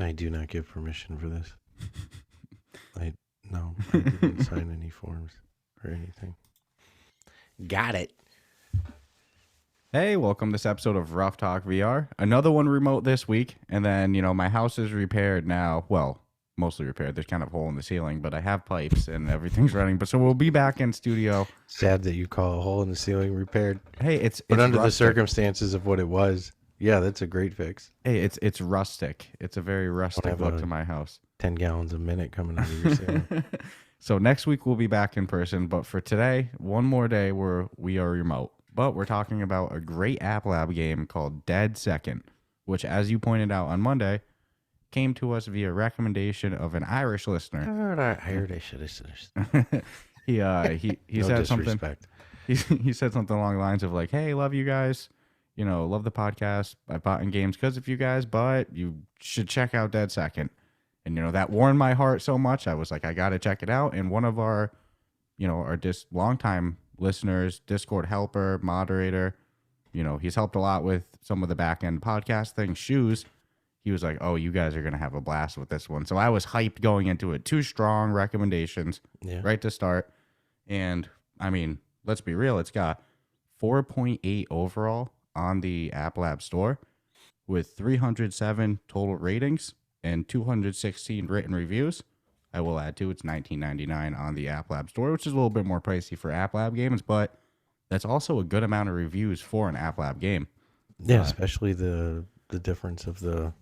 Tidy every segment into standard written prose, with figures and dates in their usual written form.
I do not give permission for this. I didn't sign any forms or anything. Got it. Hey, welcome to this episode of Ruff Talk VR. Another one remote this week, and then, my house is repaired now. Well, mostly repaired. There's kind of a hole in the ceiling, but I have pipes and everything's running. But so we'll be back in studio. Sad that you call a hole in the ceiling repaired. Hey, it's under rustic. The circumstances of what it was, yeah, that's a great fix. Hey, it's rustic. It's a very rustic look to my house. 10 gallons a minute coming out of your ceiling. So next week we'll be back in person, but for today, one more day where we are remote. But we're talking about a great App Lab game called Dead Second, which, as you pointed out on Monday, came to us via recommendation of an Irish listener. Irish listeners. He No said disrespect. something. He said something along the lines of like, "Hey, love you guys. Love the podcast. I bought in games because of you guys, but you should check out Dead Second." And that warmed my heart so much. I was like, I gotta check it out. And one of our, our longtime listeners, Discord helper, moderator, he's helped a lot with some of the back end podcast things. Shoes. He was like, "Oh, you guys are gonna have a blast with this one." So I was hyped going into it. 2 strong recommendations right to start. And I mean, let's be real. It's got 4.8 overall on the App Lab store with 307 total ratings and 216 written reviews. I will add to it's $19.99 on the App Lab store, which is a little bit more pricey for App Lab games, but that's also a good amount of reviews for an App Lab game. Yeah, especially the difference of the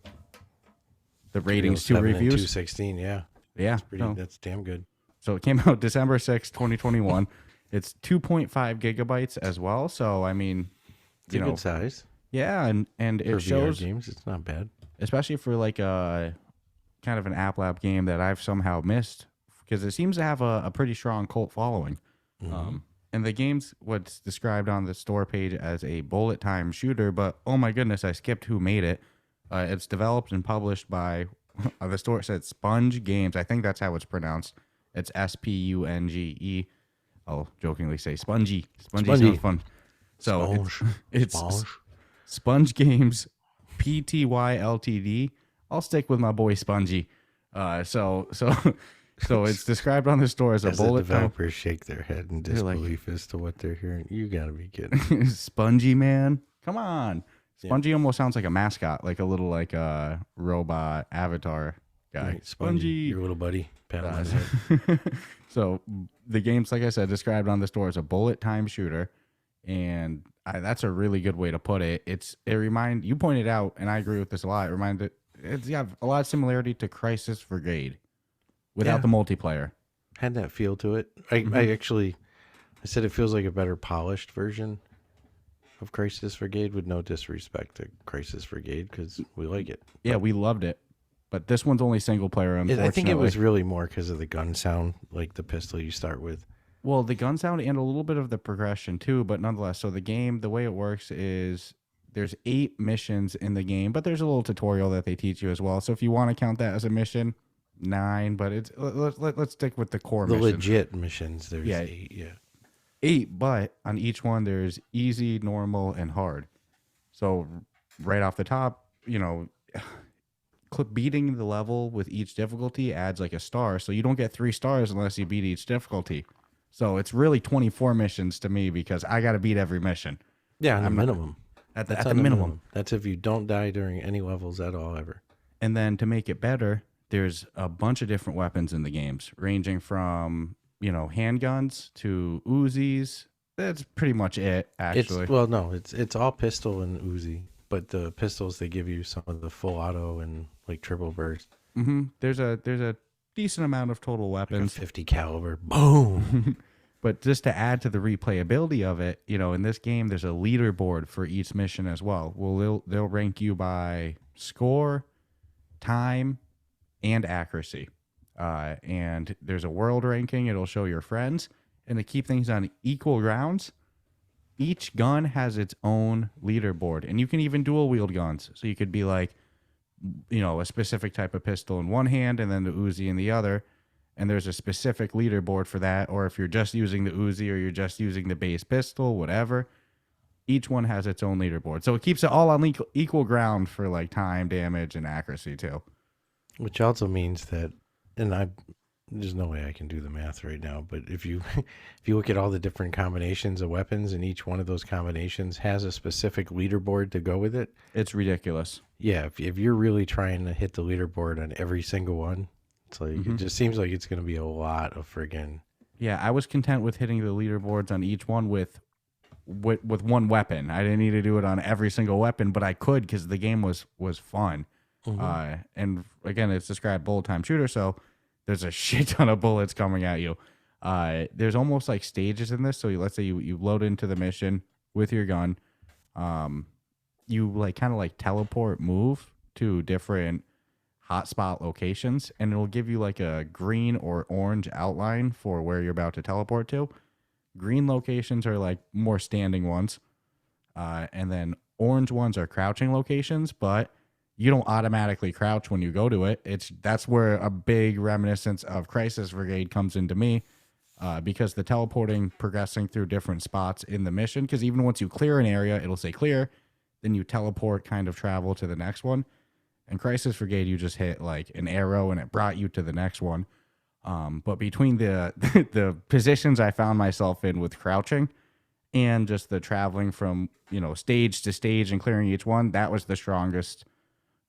ratings to reviews. 216, yeah. Yeah. That's damn good. So it came out December 6th, 2021. It's 2.5 gigabytes as well. So, I mean, it's a good size. Yeah, and it for shows VR games, it's not bad. Especially for like a kind of an App Lab game that I've somehow missed, because it seems to have a pretty strong cult following. Mm-hmm. And the game's what's described on the store page as a bullet time shooter, but oh my goodness, I skipped who made it. It's developed and published by the store. It said Spunge Games. I think that's how it's pronounced. It's Spunge. I'll jokingly say Spongy. Spongy sounds fun. So it's Spunge Games Pty Ltd. I'll stick with my boy Spongy. So it's described on the store as a bullet time. Developers shake their head in disbelief as to what they're hearing. You gotta be kidding. Spongy, man, come on. Spongy almost sounds like a mascot, like a little robot avatar guy. Right, Spongy, your little buddy. Pat him on the head. So the game's, like I said, described on the store as a bullet time shooter, and that's a really good way to put it. You pointed out, and I agree with this a lot. It's got a lot of similarity to Crisis Brigade without the multiplayer. Had that feel to it. I said it feels like a better polished version of Crisis Brigade, with no disrespect to Crisis Brigade, because we like it. Yeah, we loved it. But this one's only single player, unfortunately. I think it was really more because of the gun sound, like the pistol you start with. Well, the gun sound and a little bit of the progression too, but nonetheless. So the game, the way it works is there's 8 missions in the game, but there's a little tutorial that they teach you as well. So if you want to count that as a mission, 9, but let's stick with the core missions. The legit missions, there's 8, 8, but on each one there's easy, normal, and hard. So right off the top, beating the level with each difficulty adds like a star. So you don't get 3 stars unless you beat each difficulty. So it's really 24 missions to me, because I got to beat every mission. Yeah, on the minimum. At the minimum. That's if you don't die during any levels at all ever. And then to make it better, there's a bunch of different weapons in the games, ranging from, handguns to Uzis. That's pretty much it, actually. It's all pistol and Uzi, but the pistols, they give you some of the full auto and like triple burst. Mm-hmm. There's a decent amount of total weapons. Like a 50 caliber. Boom. But just to add to the replayability of it, in this game, there's a leaderboard for each mission as well. Well, they'll rank you by score, time, and accuracy. And there's a world ranking. It'll show your friends. And to keep things on equal grounds, each gun has its own leaderboard. And you can even dual wield guns. So you could be like, a specific type of pistol in one hand and then the Uzi in the other. And there's a specific leaderboard for that. Or if you're just using the Uzi or you're just using the base pistol, whatever, each one has its own leaderboard. So it keeps it all on equal ground for like time, damage, and accuracy too. Which also means that, and there's no way I can do the math right now, but if you if you look at all the different combinations of weapons and each one of those combinations has a specific leaderboard to go with it. It's ridiculous. Yeah, if you're really trying to hit the leaderboard on every single one, it's like it just seems like it's going to be a lot of friggin'. Yeah, I was content with hitting the leaderboards on each one with one weapon. I didn't need to do it on every single weapon, but I could because the game was fun. And again, it's described bullet time shooter, so there's a shit ton of bullets coming at you. There's almost like stages in this. So let's say you load into the mission with your gun. You like kind of like teleport move to different hotspot locations, and it'll give you like a green or orange outline for where you're about to teleport to. Green locations are like more standing ones. And then orange ones are crouching locations, but you don't automatically crouch when you go to it. That's where a big reminiscence of Crisis Brigade comes into me, because the teleporting progressing through different spots in the mission, because even once you clear an area, it'll say clear, then you teleport kind of travel to the next one. And Crisis Brigade, you just hit like an arrow and it brought you to the next one. But between the the positions I found myself in with crouching and just the traveling from, stage to stage and clearing each one, that was the strongest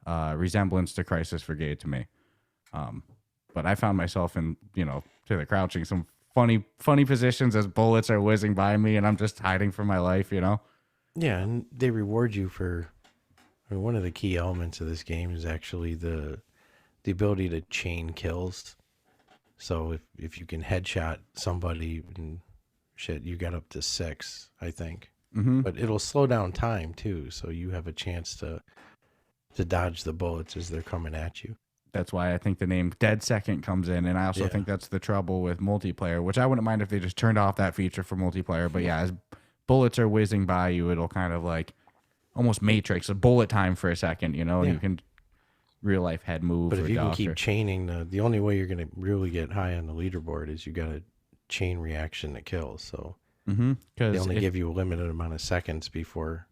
resemblance to Crisis Brigade to me. But I found myself in, to the crouching, some funny positions as bullets are whizzing by me and I'm just hiding for my life, Yeah, and they reward you for. I mean, one of the key elements of this game is actually the ability to chain kills. So if you can headshot somebody and shit, you got up to 6, I think. But it'll slow down time too, so you have a chance to dodge the bullets as they're coming at you. That's why I think the name Dead Second comes in, and I also think that's the trouble with multiplayer, which I wouldn't mind if they just turned off that feature for multiplayer. But yeah, as bullets are whizzing by you, it'll kind of like almost Matrix, a bullet time for a second, and you can real life head move. But if you can keep chaining, the only way you're going to really get high on the leaderboard is you got a chain reaction to kills. So they only give you a limited amount of seconds before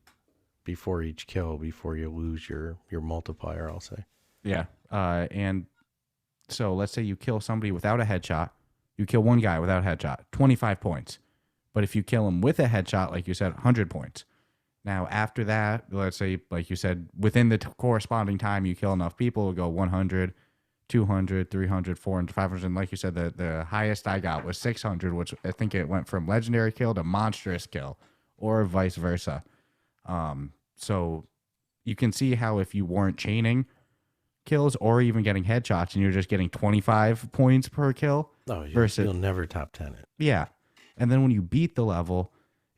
each kill, before you lose your multiplier, I'll say. Yeah. And so let's say you kill somebody without a headshot. You kill one guy without a headshot, 25 points. But if you kill him with a headshot, like you said, 100 points. Now, after that, let's say, like you said, within the corresponding time you kill enough people, it'll go 100, 200, 300, 400, 500. And like you said, the highest I got was 600, which I think it went from legendary kill to monstrous kill, or vice versa. So you can see how if you weren't chaining kills or even getting headshots and you're just getting 25 points per kill. Oh, you'll never top 10 it. Yeah. And then when you beat the level,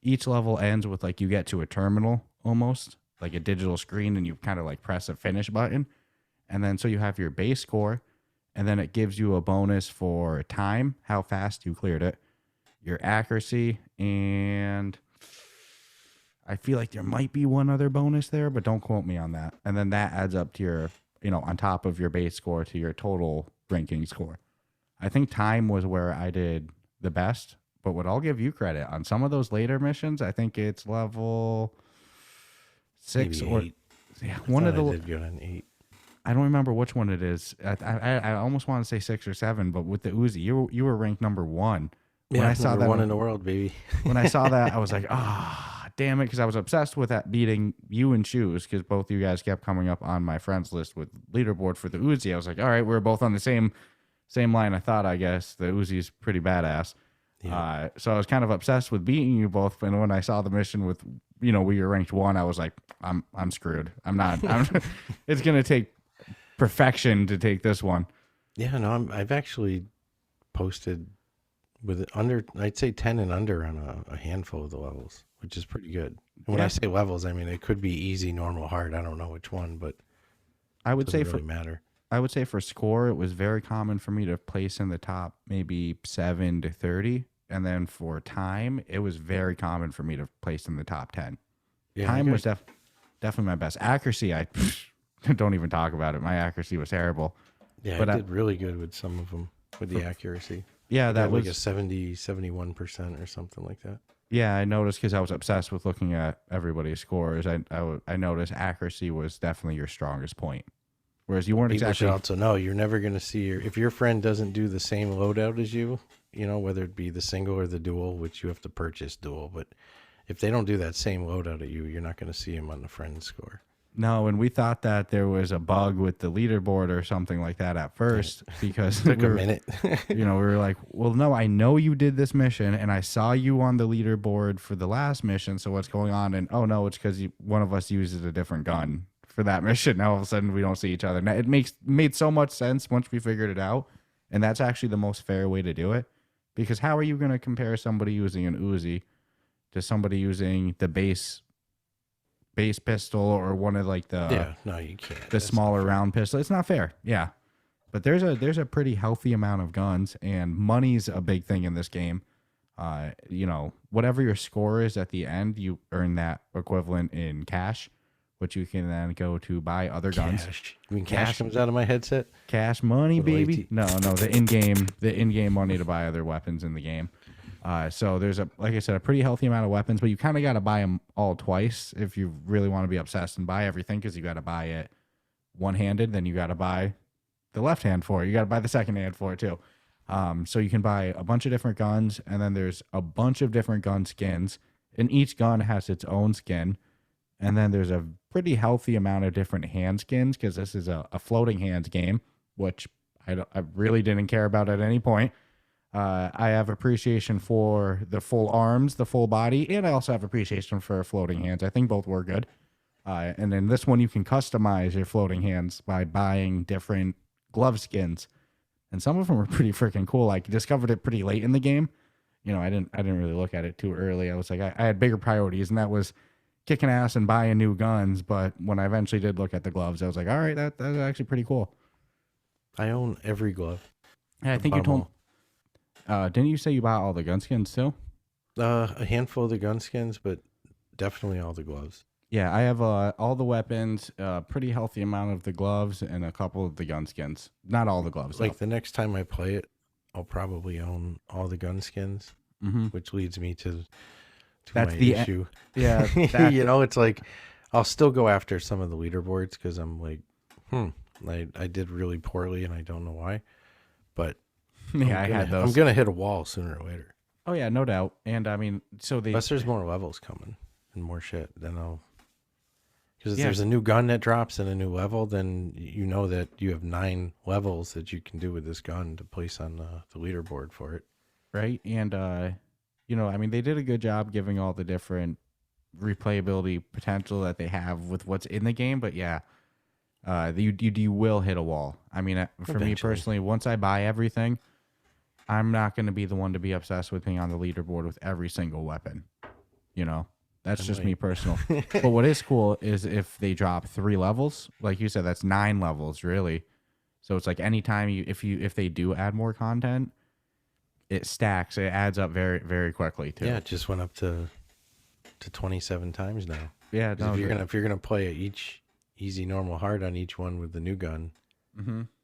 each level ends with like you get to a terminal almost, like a digital screen, and you kind of like press a finish button. And then so you have your base score, and then it gives you a bonus for time, how fast you cleared it, your accuracy, and I feel like there might be one other bonus there, but don't quote me on that. And then that adds up to your, on top of your base score to your total ranking score. I think time was where I did the best. But what I'll give you credit on some of those later missions, I think it's level 6 maybe or 8. Yeah, one of the. I did good on 8. I don't remember which one it is. I almost want to say 6 or 7, but with the Uzi, you were ranked number 1. When I saw that one in the world, baby. When I saw that, I was like, damn it, because I was obsessed with that beating you and Shoes, because both you guys kept coming up on my friends list with leaderboard for the Uzi. I was like, all right, we're both on the same line. I thought, I guess the Uzi's pretty badass. Yeah. So I was kind of obsessed with beating you both, and when I saw the mission with, where you're ranked 1, I was like, I'm screwed. I'm not. It's gonna take perfection to take this one. Yeah, no, I've actually posted with I'd say 10 and under on a handful of the levels, which is pretty good. And when I say levels, I mean it could be easy, normal, hard. I don't know which one, but I would say really matter. I would say for score, it was very common for me to place in the top maybe 7 to 30. And then for time, it was very common for me to place in the top 10. Yeah, time was definitely my best. Accuracy, I don't even talk about it. My accuracy was terrible. Yeah, but I did really good with some of them with the accuracy. Yeah, that was like a 71% or something like that. Yeah, I noticed because I was obsessed with looking at everybody's scores. I noticed accuracy was definitely your strongest point. Whereas you weren't People exactly. should also know you're never going to see if your friend doesn't do the same loadout as you, whether it be the single or the dual, which you have to purchase dual. But if they don't do that same loadout at you, you're not going to see him on the friend score. No, and we thought that there was a bug with the leaderboard or something like that at first because Took a minute. we were like, well, no, I know you did this mission and I saw you on the leaderboard for the last mission. So what's going on? And oh no, it's because one of us uses a different gun for that mission. Now all of a sudden we don't see each other. Now, it made so much sense once we figured it out. And that's actually the most fair way to do it. Because how are you going to compare somebody using an Uzi to somebody using the base pistol or one of like the no, you can't. The smaller round pistol? It's not fair. Yeah. But there's a pretty healthy amount of guns, and money's a big thing in this game. Whatever your score is at the end, you earn that equivalent in cash, which you can then go to buy other guns. You mean cash comes out of my headset? Cash money, Little baby. AT. No, the in-game money to buy other weapons in the game. So there's like I said, a pretty healthy amount of weapons, but you kind of got to buy them all twice if you really want to be obsessed and buy everything, because you got to buy it one-handed, then you got to buy the left hand for it. You got to buy the second hand for it too. So you can buy a bunch of different guns, and then there's a bunch of different gun skins, and each gun has its own skin. And then there's a pretty healthy amount of different hand skins, because this is a floating hands game, which I really didn't care about at any point. I have appreciation for the full arms, the full body, and I also have appreciation for floating hands. I think both were good. And in this one, you can customize your floating hands by buying different glove skins, and some of them are pretty freaking cool. I discovered it pretty late in the game. I didn't really look at it too early. I was like, I had bigger priorities, and that was kicking ass and buying new guns. But when I eventually did look at the gloves, I was like, all right, that's actually pretty cool. I own every glove. Yeah, I think you told. Didn't you say you bought all the gun skins too? A handful of the gun skins, but definitely all the gloves. Yeah, I have all the weapons, pretty healthy amount of the gloves, and a couple of the gun skins. Not all the gloves. Like the next time I play it, I'll probably own all the gun skins, which leads me to that's my the issue. Yeah, it's like I'll still go after some of the leaderboards because I'm like, I did really poorly and I don't know why, but yeah, I had those. I'm gonna hit a wall sooner or later. Oh yeah, no doubt. And I mean, Unless there's more levels coming and more shit, then I'll. Because if there's a new gun that drops in a new level, then you know that you have 9 levels that you can do with this gun to place on the leaderboard for it. Right. And, I mean, they did a good job giving all the different replayability potential that they have with what's in the game. But yeah, you will hit a wall. I mean, for me personally, once I buy everything, I'm not going to be the one to be obsessed with being on the leaderboard with every single weapon. That's just me personal. But what is cool is if they drop 3 levels, like you said, that's 9 levels really. So it's like anytime if they do add more content, it stacks. It adds up very, very quickly too. Yeah, it just went up to 27 times now. Yeah, no, if you're gonna play each easy, normal, hard on each one with the new gun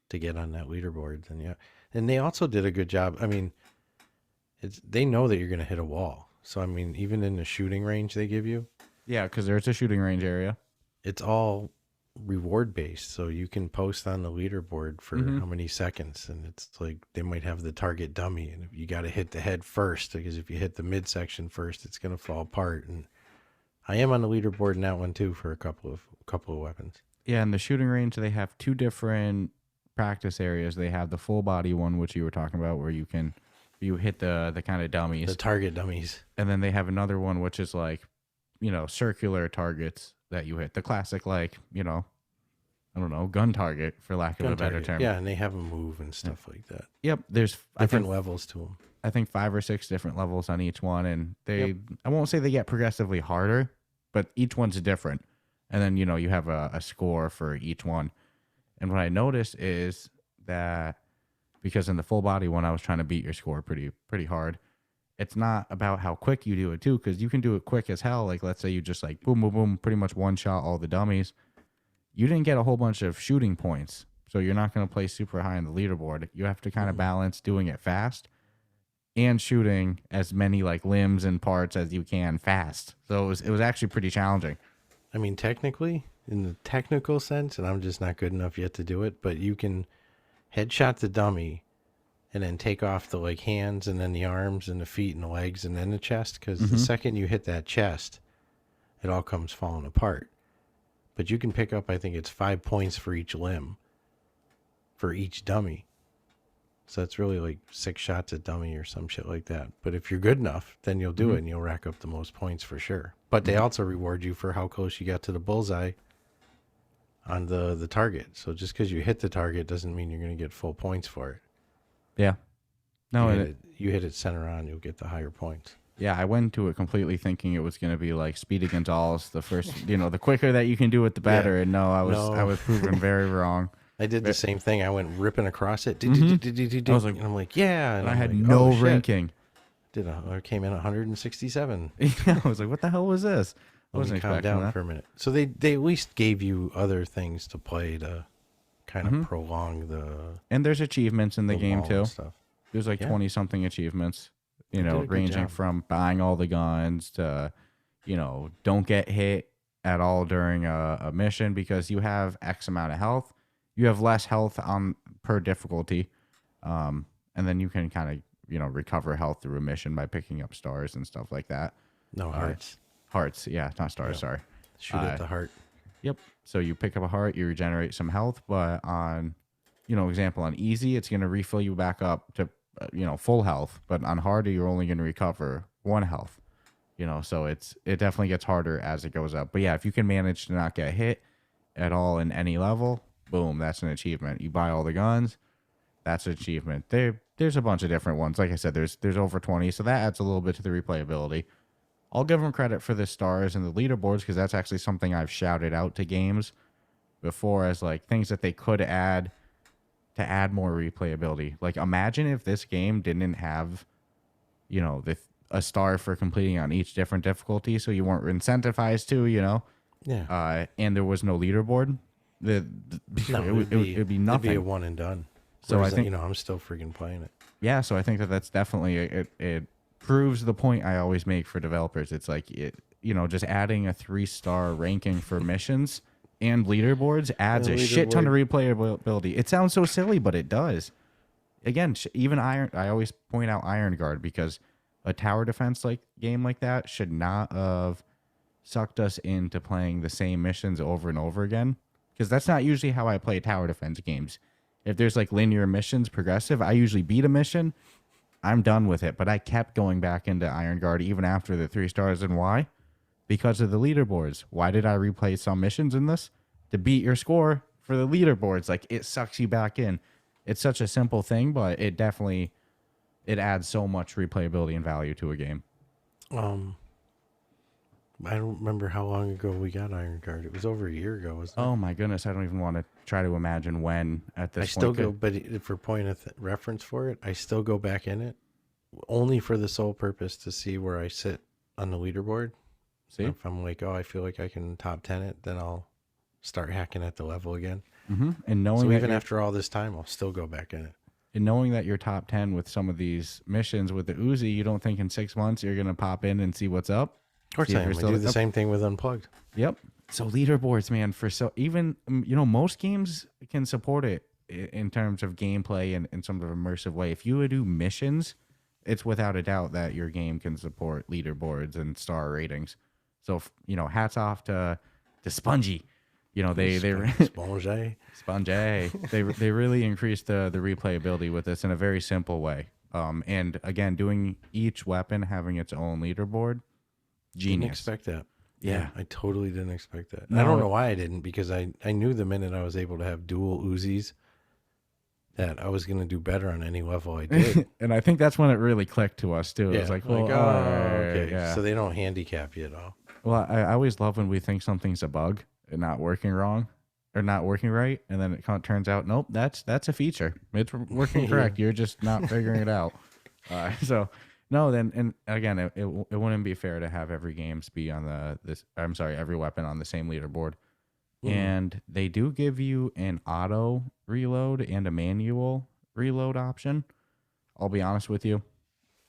to get on that leaderboard, then yeah. And they also did a good job. I mean, they know that you're gonna hit a wall. So, I mean, even in the shooting range they give you. Yeah, because there's a shooting range area. It's all reward based. So you can post on the leaderboard for how many seconds. And it's like they might have the target dummy. And you got to hit the head first, because if you hit the midsection first, it's going to fall apart. And I am on the leaderboard in that one too for a couple of weapons. Yeah, in the shooting range, they have 2 different practice areas. They have the full body one, which you were talking about, where you hit the kind of dummies. The target dummies. And then they have another one, which is like, circular targets that you hit. The classic, like, I don't know, gun target, for lack of a better term. Yeah, and they have them move and stuff like that. Yep, there's different levels to them. I think 5 or 6 different levels on each one. And I won't say they get progressively harder, but each one's different. And then, you have a score for each one. And what I noticed is that, because in the full body one, I was trying to beat your score pretty hard. It's not about how quick you do it too, because you can do it quick as hell. Like, let's say you just like boom, boom, boom, pretty much one shot all the dummies. You didn't get a whole bunch of shooting points, so you're not going to play super high on the leaderboard. You have to kind of balance doing it fast and shooting as many like limbs and parts as you can fast. So it was actually pretty challenging. I mean, technically, in the technical sense, and I'm just not good enough yet to do it, but you can headshot the dummy and then take off the like hands and then the arms and the feet and the legs and then the chest, because the second you hit that chest, it all comes falling apart. But you can pick up, I think it's 5 points for each limb, for each dummy. So it's really like 6 shots at dummy or some shit like that. But if you're good enough, then you'll do it and you'll rack up the most points for sure. But they also reward you for how close you got to the bullseye on the target. So just because you hit the target doesn't mean you're going to get full points for it. Yeah. No, you hit it center on, you'll get the higher points. Yeah, I went into it completely thinking it was going to be like Speedy Gonzalez, the first, the quicker that you can do it, the better. Yeah. And I was proven very wrong. I did the same thing. I went ripping across it. I was like, and I'm like, yeah. And I had no ranking. I came in 167. Yeah, I was like, what the hell was this? I wasn't expecting down that. For a minute. So they at least gave you other things to play to kind of prolong the. And there's achievements in the game too. Stuff. There's like 20 something achievements. Ranging from buying all the guns to, don't get hit at all during a mission because you have X amount of health. You have less health per difficulty. And then you can kind of, recover health through a mission by picking up stars and stuff like that. No, hearts. Hearts, yeah, not stars, sorry. Shoot at the heart. Yep. So you pick up a heart, you regenerate some health, but on, example, on easy, it's going to refill you back up to, full health, but on harder, you're only going to recover 1 health, so it definitely gets harder as it goes up. But yeah, if you can manage to not get hit at all in any level, boom, that's an achievement. You buy all the guns, that's an achievement. There's a bunch of different ones. Like I said, there's over 20, so that adds a little bit to the replayability. I'll give them credit for the stars and the leaderboards because that's actually something I've shouted out to games before as like things that they could add to add more replayability. Like imagine if this game didn't have, a star for completing on each different difficulty, so you weren't incentivized to, Yeah. And there was no leaderboard. It'd be nothing. It'd be a one and done. So I think I'm still freaking playing it. Yeah, so I think that's definitely it proves the point I always make for developers. It's like just adding a 3-star ranking for missions and leaderboards adds a shit ton of replayability. It sounds so silly, but it does. Again, even I always point out Iron Guard because a tower defense game like that should not have sucked us into playing the same missions over and over again. Because that's not usually how I play tower defense games. If there's linear missions, progressive, I usually beat a mission, I'm done with it. But I kept going back into Iron Guard even after the 3 stars. And why? Because of the leaderboards. Why did I replay some missions in this? To beat your score for the leaderboards. It sucks you back in. It's such a simple thing, but it adds so much replayability and value to a game. I don't remember how long ago we got Iron Guard. It was over a year ago, wasn't it? Oh my goodness, I don't even want to try to imagine when at this point. I still go, but for point of reference for it, I still go back in it only for the sole purpose to see where I sit on the leaderboard. See? If I'm like, I feel like I can top 10 it, then I'll start hacking at the level again. Mm-hmm. And knowing so even after all this time, I'll still go back in it. And knowing that you're top 10 with some of these missions with the Uzi, you don't think in 6 months you're going to pop in and see what's up? Of course I am. We do the same thing with Unplugged. Yep. So leaderboards, man, even, most games can support it in terms of gameplay and in some sort of immersive way. If you do missions, it's without a doubt that your game can support leaderboards and star ratings. So, hats off to Spunge. Spunge. They really increased the replayability with this in a very simple way. And again, doing each weapon having its own leaderboard, genius. Didn't expect that. Yeah, I totally didn't expect that. No, I don't know why I didn't, because I knew the minute I was able to have dual Uzis that I was going to do better on any level I did. And I think that's when it really clicked to us too. It was like, okay. Yeah. So they don't handicap you at all. Well, I always love when we think something's a bug and not working wrong or not working right, and then it turns out, nope, that's a feature. It's working correct. You're just not figuring it out. So no, then, and again, it wouldn't be fair to have every games be on every weapon on the same leaderboard. And they do give you an auto reload and a manual reload option. I'll be honest with you,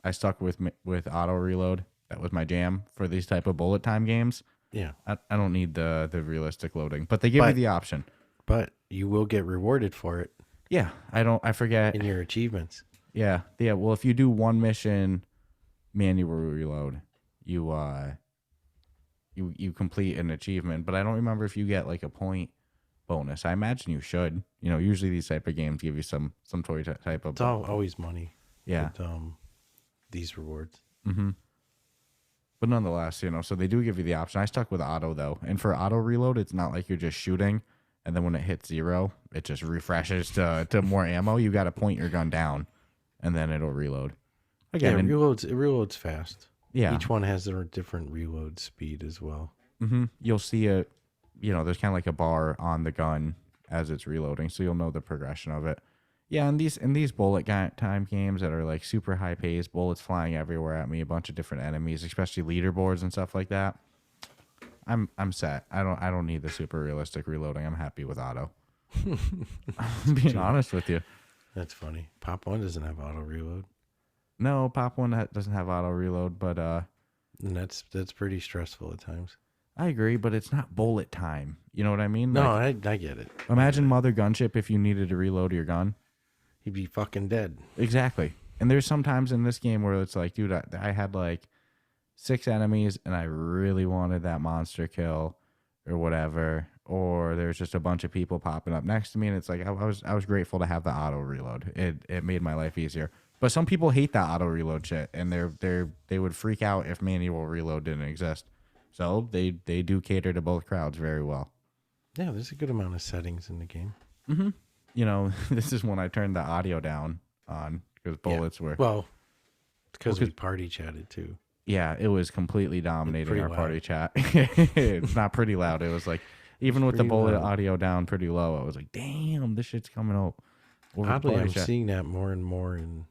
I stuck with auto reload. That was my jam for these type of bullet time games. Yeah. I don't need the realistic loading, but they give you the option. But you will get rewarded for it. Yeah, I forget. In your achievements. Yeah. Well, if you do one mission, manual reload, you complete an achievement. But I don't remember if you get like a point bonus. I imagine you should. Usually these type of games give you some toy type of. It's always money. Yeah. With, these rewards. Mm-hmm. But nonetheless, so they do give you the option. I stuck with auto though, and for auto reload, it's not like you're just shooting. And then when it hits 0, it just refreshes to more ammo. You got to point your gun down, and then it'll reload. Again, it reloads fast. Yeah. Each one has their different reload speed as well. Mm-hmm. You'll see there's kind of like a bar on the gun as it's reloading, so you'll know the progression of it. Yeah, and these bullet time games that are like super high paced, bullets flying everywhere at me, a bunch of different enemies, especially leaderboards and stuff like that. I'm set. I don't need the super realistic reloading. I'm happy with auto. I'm being honest with you. That's funny. Pop 1 doesn't have auto reload. No, Pop 1 doesn't have auto reload, but and that's pretty stressful at times. I agree, but it's not bullet time. You know what I mean? No, I get it. Imagine Mother Gunship if you needed to reload your gun. He'd be fucking dead. Exactly. And there's sometimes in this game where it's like, dude, I had like 6 enemies and I really wanted that monster kill or whatever, or there's just a bunch of people popping up next to me, and it's like I was grateful to have the auto reload. It made my life easier. But some people hate that auto reload shit, and they would freak out if manual reload didn't exist. So they do cater to both crowds very well. Yeah, there's a good amount of settings in the game. Mm-hmm. This is when I turned the audio down on because bullets were because we party chatted too. Yeah, it was completely dominating our loud. party chat. It's not pretty loud. It was like, even with the bullet audio down pretty low, I was like, damn, this shit's coming out. Oddly, I'm seeing that more and more in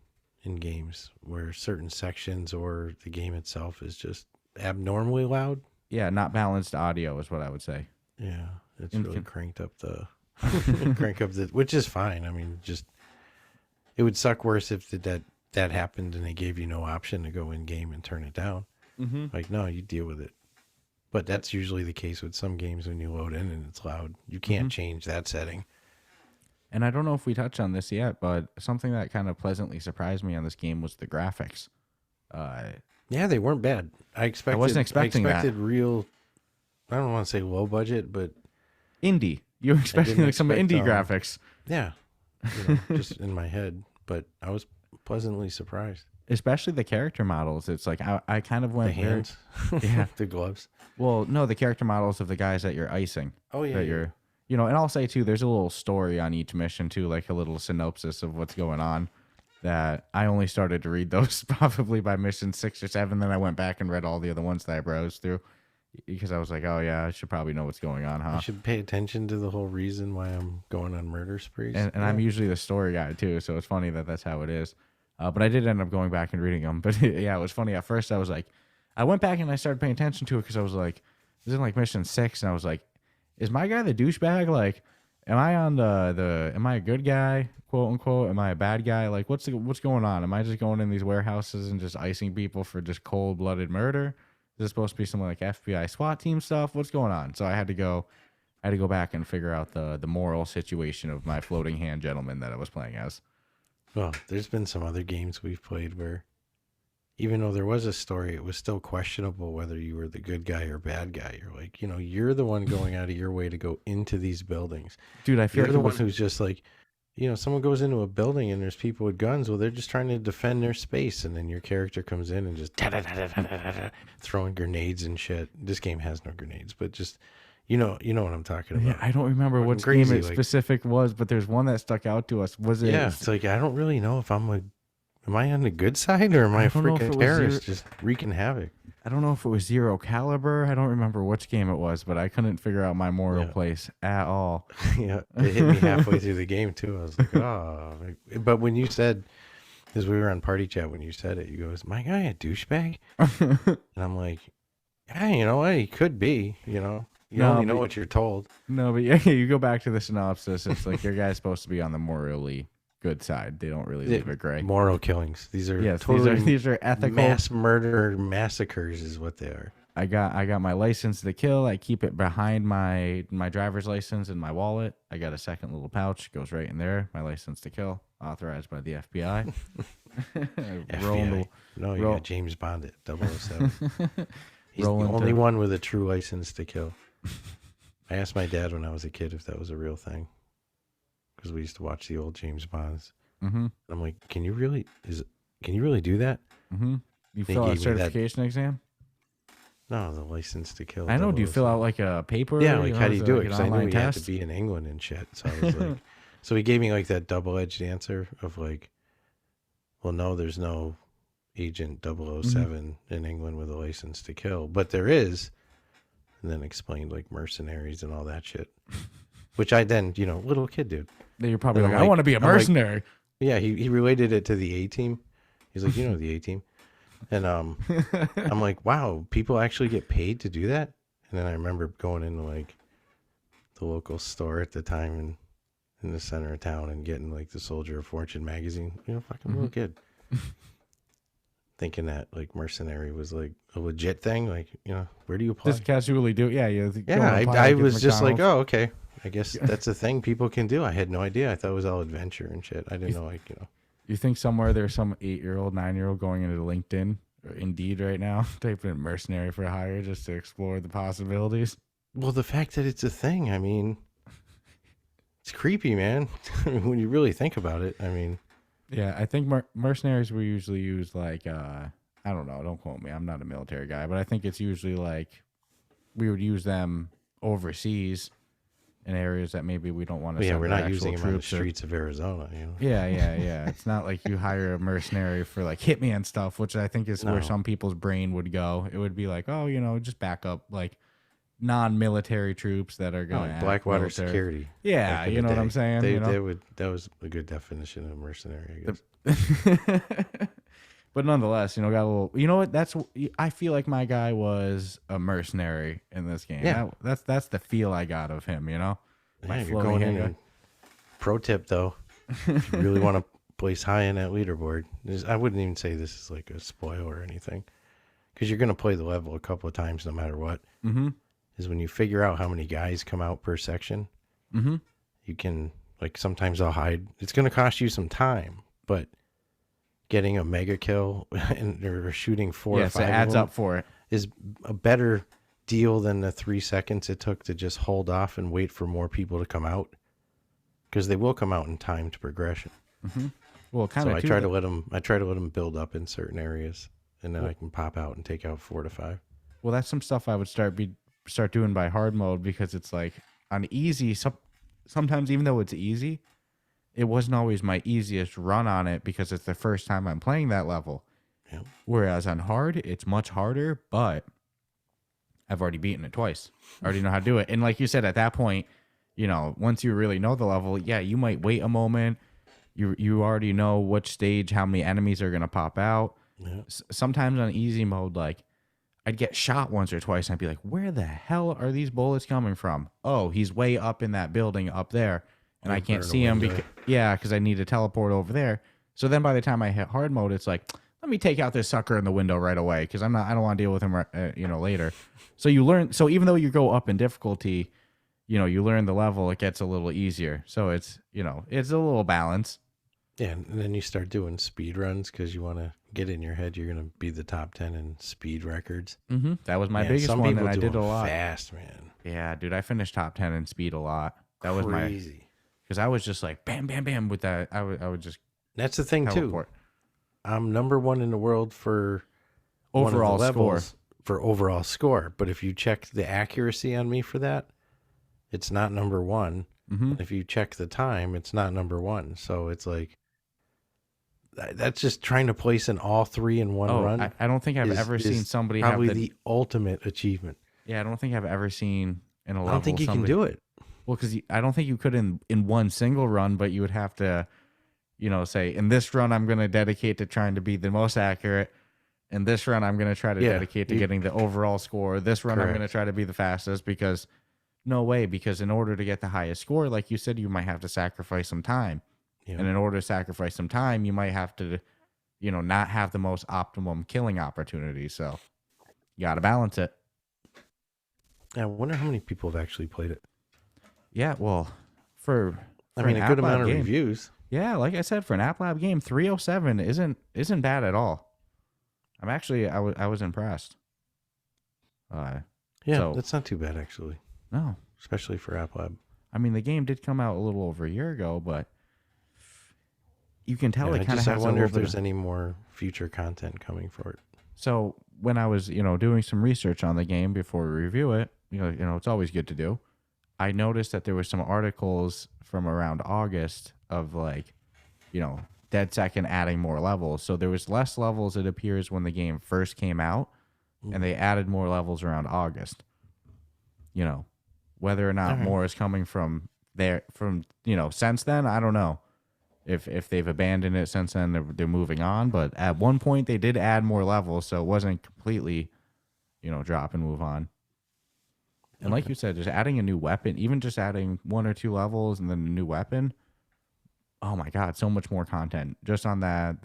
games where certain sections or the game itself is just abnormally loud. Yeah, not balanced audio is what I would say. Yeah, it's really cranked up the, which is fine. I mean, just, it would suck worse if that happened and they gave you no option to go in game and turn it down. Mm-hmm. Like, no, you deal with it. But that's usually the case with some games when you load in and it's loud. You can't change that setting. And I don't know if we touched on this yet, but something that kind of pleasantly surprised me on this game was the graphics. Yeah, they weren't bad. I wasn't expecting that. Real, I don't want to say low budget, but indie. You were expecting like some indie graphics. Yeah, just in my head. But I was pleasantly surprised. Especially the character models. It's like I kind of went the hands, the gloves. Well, no, the character models of the guys that you're icing. Oh yeah, that you're. And I'll say too, there's a little story on each mission too, like a little synopsis of what's going on. That I only started to read those probably by mission 6 or 7. Then I went back and read all the other ones that I browsed through because I was like, oh yeah, I should probably know what's going on, huh? I should pay attention to the whole reason why I'm going on murder sprees. And I'm usually the story guy too, so it's funny that that's how it is. But I did end up going back and reading them. But yeah, it was funny. At first, I was like, I went back and I started paying attention to it because I was like, this is like mission 6, and I was like, is my guy the douchebag? Like, am I on am I a good guy, quote unquote? Am I a bad guy? Like, what's going on? Am I just going in these warehouses and just icing people for just cold-blooded murder? Is this supposed to be some like FBI SWAT team stuff? What's going on? So I had to go back and figure out the moral situation of my floating hand gentleman that I was playing as. Well, there's been some other games we've played where even though there was a story, it was still questionable whether you were the good guy or bad guy. You're like, you're the one going out of your way to go into these buildings. Dude, I feel you're like the one who's just like, someone goes into a building and there's people with guns. Well, they're just trying to defend their space. And then your character comes in and just throwing grenades and shit. This game has no grenades, but just, you know what I'm talking about. Yeah, I don't remember what game it specific was, but there's one that stuck out to us. Was it? Yeah, it's like, I don't really know if am I on the good side or am I a freaking terrorist just wreaking havoc? I don't know if it was Zero Caliber. I don't remember which game it was, but I couldn't figure out my moral place at all. Yeah, it hit me halfway through the game too. I was like, oh. But when you said, because we were on party chat when you said it, you go, is my guy a douchebag? And I'm like, yeah, you know what? He could be, You only know what you're told. No, but yeah, you go back to the synopsis. It's like your guy's supposed to be on the morally good side. They don't really leave it gray. Moral killings. These are these are ethical. Mass murder massacres is what they are. I got my license to kill. I keep it behind my driver's license in my wallet. I got a second little pouch, goes right in there. My license to kill, authorized by the FBI. FBI. No, you got James Bond at 007. He's the Rolling only to- one with a true license to kill. I asked my dad when I was a kid if that was a real thing, because we used to watch the old James Bonds. Mm-hmm. I'm like, can you really do that? Mm-hmm. You They fill out a gave me that- certification exam? No, the license to kill. I know. Do you fill 007. out like a paper? Yeah, like how do is you it do like it? an Because I knew online he had test? to be in England and shit. So I was like, so he gave me like that double-edged answer of like, well, no, there's no Agent 007 in England with a license to kill, but there is. And then explained like mercenaries and all that shit, which I then, little kid dude. You're probably And like, I'm I want to be a I'm like- mercenary. Yeah, he related it to the A-Team. He's like, the A-Team. And I'm like, wow, people actually get paid to do that? And then I remember going into like the local store at the time in the center of town and getting like the Soldier of Fortune magazine, fucking little kid. Thinking that like mercenary was like a legit thing. Like, where do you apply? Just casually do it. Yeah. I was just like, oh, okay. I guess that's a thing people can do. I had no idea. I thought it was all adventure and shit. I didn't know, You think somewhere there's some 8-year-old, 9-year-old going into LinkedIn or Indeed right now, typing in mercenary for hire just to explore the possibilities? Well, the fact that it's a thing, I mean, it's creepy, man. When you really think about it, I mean. Yeah, I think mercenaries were usually used like, I don't know, don't quote me. I'm not a military guy, but I think it's usually like we would use them overseas in areas that maybe we don't want to. Yeah, send we're our not using actual them on the troops or- streets of Arizona. Yeah. It's not like you hire a mercenary for like hitman stuff, which I think is where No. some people's brain would go. It would be like, oh, just back up like non-military troops that are No, going like Blackwater security. Yeah, back in you the know what I'm day. saying? That was a good definition of mercenary, I guess. But nonetheless, got a little. You know what? I feel like my guy was a mercenary in this game. Yeah. That's the feel I got of him. My Yeah, you're floating going in. handgun. And, pro tip though, if you really want to place high in that leaderboard, I wouldn't even say this is like a spoil or anything, because you're going to play the level a couple of times no matter what. Mm-hmm. Is when you figure out how many guys come out per section. Mm-hmm. You can, like, sometimes I'll hide. It's going to cost you some time, but getting a mega kill and or shooting 4 or 5 it of adds them up for it. is a better deal than the 3 seconds it took to just hold off and wait for more people to come out, because they will come out in timed progression. Mm-hmm. Well, kind So of. I try to let them build up in certain areas, and then I can pop out and take out 4 to 5. Well, that's some stuff I would start doing by hard mode, because it's like on easy. Sometimes even though it's easy, it wasn't always my easiest run on it because it's the first time I'm playing that level. Yeah. Whereas on hard, it's much harder, but I've already beaten it twice. I already know how to do it. And like you said, at that point, once you really know the level, yeah, you might wait a moment. You already know which stage, how many enemies are going to pop out. Yeah. Sometimes on easy mode, like, I'd get shot once or twice and I'd be like, where the hell are these bullets coming from? Oh, he's way up in that building up there. And I Over can't in see the him window. because I need to teleport over there. So then by the time I hit hard mode, it's like, let me take out this sucker in the window right away, because I don't want to deal with him later. So you learn. So even though you go up in difficulty, you learn the level, it gets a little easier. So it's it's a little balance. Yeah, and then you start doing speed runs because you want to get in your head you're going to be the top 10 in speed records. Mm-hmm. That was my Man, biggest some one, people and I do did a them lot. fast, man. Yeah, dude, I finished top 10 in speed a lot. That was my, Crazy. because I was just like bam, bam, bam with that. I would just That's the thing teleport. too. I'm number 1 in the world for one of the Overall score. levels for overall score. But if you check the accuracy on me for that, it's not number 1. Mm-hmm. If you check the time, it's not number 1. So it's like, that's just trying to place in all 3 in one run. I don't think I've is- ever is seen somebody have probably the. the ultimate achievement. Yeah, I don't think I've ever seen in a level. I don't think you somebody, can do it. Well, because I don't think you could in one single run, but you would have to, say in this run I'm going to dedicate to trying to be the most accurate. In this run I'm going to try to Yeah, dedicate to getting the overall score. This run I'm Correct. going to try to be the fastest, because no way. Because in order to get the highest score, like you said, you might have to sacrifice some time. Yeah. And in order to sacrifice some time, you might have to, not have the most optimum killing opportunity. So you got to balance it. I wonder how many people have actually played it. Yeah, well, for I mean, an a good App amount Lab of game, reviews. yeah, like I said, for an App Lab game, 307 isn't bad at all. I was impressed. Yeah, So that's not too bad actually, no, especially for App Lab. I mean the game did come out a little over a year ago, but you can tell Yeah, it kind of I has a wonder little if bit. there's any more future content coming for it. So when I was doing some research on the game before we review it, it's always good to do. I noticed that there were some articles from around August of like, dead second adding more levels. So there was less levels, it appears, when the game first came out, and they added more levels around August. Whether or not All right. more is coming from since then, I don't know. If they've abandoned it since then, they're moving on. But at one point, they did add more levels, so it wasn't completely, drop and move on. And like you said, just adding a new weapon, even just adding 1 or 2 levels and then a new weapon. Oh my God, so much more content just on that.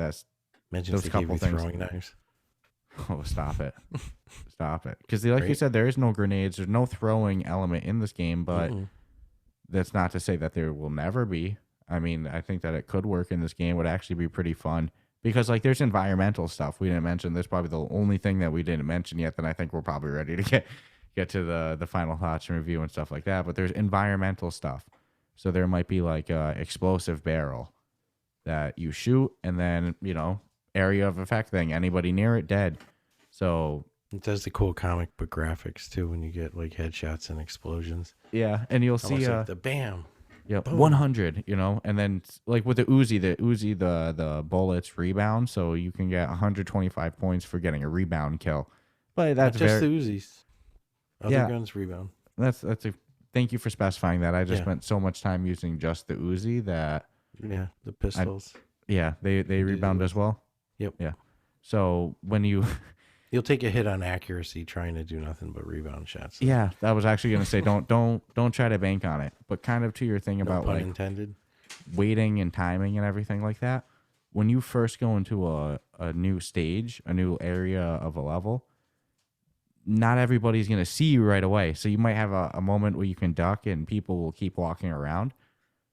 Imagine those if they gave couple you things. throwing knives. Oh, stop it. Stop it. Because like you said, there is no grenades. There's no throwing element in this game, but that's not to say that there will never be. I mean, I think that it could work in this game. Would actually be pretty fun because like there's environmental stuff we didn't mention. There's probably the only thing that we didn't mention yet. Then I think we're probably ready to get to the final thoughts and review and stuff like that. But there's environmental stuff. So there might be like a explosive barrel that you shoot, and then area of effect thing. Anybody near it, dead. So it does the cool comic book graphics too when you get like headshots and explosions. Yeah, and you'll see like the bam. Yep, 100. And then like with the Uzi, the bullets rebound, so you can get 125 points for getting a rebound kill. But that's not just the Uzis. Other guns rebound. That's a thank you for specifying that. I just spent so much time using just the Uzi that the pistols. They rebound as well. Yep. Yeah. So when you'll take a hit on accuracy trying to do nothing but rebound shots. Yeah, I was actually gonna say don't try to bank on it, but kind of to your thing about pun like intended. Waiting and timing and everything like that. When you first go into a new stage, a new area of a level, not everybody's gonna see you right away. So you might have a moment where you can duck and people will keep walking around.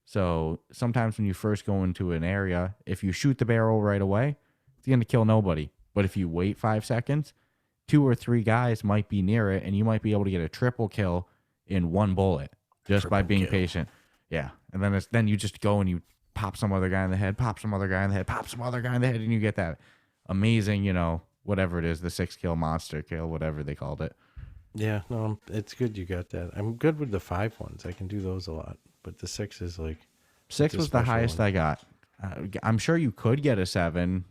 So sometimes when you first go into an area, if you shoot the barrel right away, it's going to kill nobody. But if you wait 5 seconds, 2 or 3 guys might be near it, and you might be able to get a triple kill in 1 bullet just by being patient. Yeah. And then you just go and you pop some other guy in the head, pop some other guy in the head, pop some other guy in the head, and you get that amazing, whatever it is, the 6 kill monster kill, whatever they called it. Yeah, no, it's good you got that. I'm good with the 5 ones. I can do those a lot. But the 6 is like... 6 was the highest I got. I'm sure you could get a 7,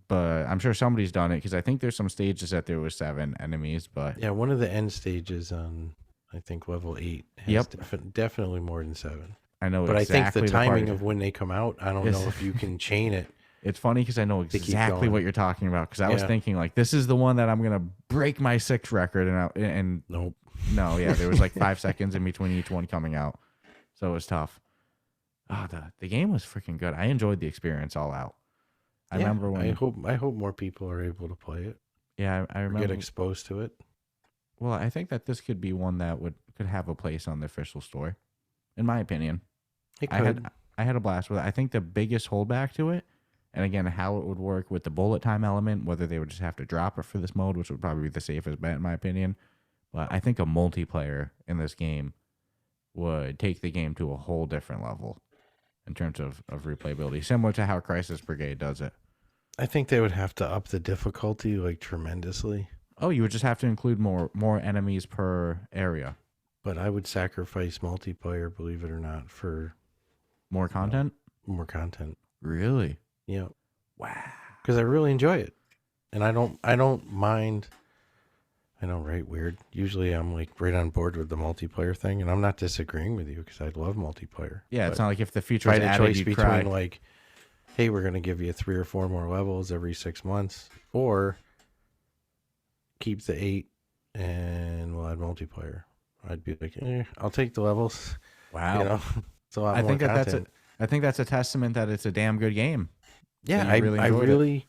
but I'm sure somebody's done it because I think there's some stages that there was 7 enemies. But yeah, one of the end stages on, I think, level 8 has definitely more than 7. I know but exactly I think the timing of when they come out, I don't know if you can chain it. It's funny because I know exactly what you're talking about because I was thinking like this is the one that I'm going to break my 6 record and nope. No, yeah, there was like 5 seconds in between each one coming out. So it was tough. Oh, the game was freaking good. I enjoyed the experience all out. I remember when I hope more people are able to play it. Yeah, I remember get exposed to it. Well, I think that this could be one that could have a place on the official store, in my opinion. It could. I had a blast with it. I think the biggest holdback to it, and again, how it would work with the bullet time element, whether they would just have to drop it for this mode, which would probably be the safest bet in my opinion. But I think a multiplayer in this game would take the game to a whole different level in terms of replayability, similar to how Crisis Brigade does it. I think they would have to up the difficulty like tremendously. Oh, you would just have to include more enemies per area. But I would sacrifice multiplayer, believe it or not, for more content. More content. Really? Yeah. Wow. Because I really enjoy it, and I don't mind. I know, right? Weird. Usually I'm like right on board with the multiplayer thing, and I'm not disagreeing with you because I love multiplayer. Yeah, it's not like if the feature was added, choice between cry. Like, hey, we're going to give you 3 or 4 more levels every 6 months, or keep the 8 and we'll add multiplayer. I'd be like, I'll take the levels. Wow. It's a lot more content. I think that's a testament that it's a damn good game. Yeah, I really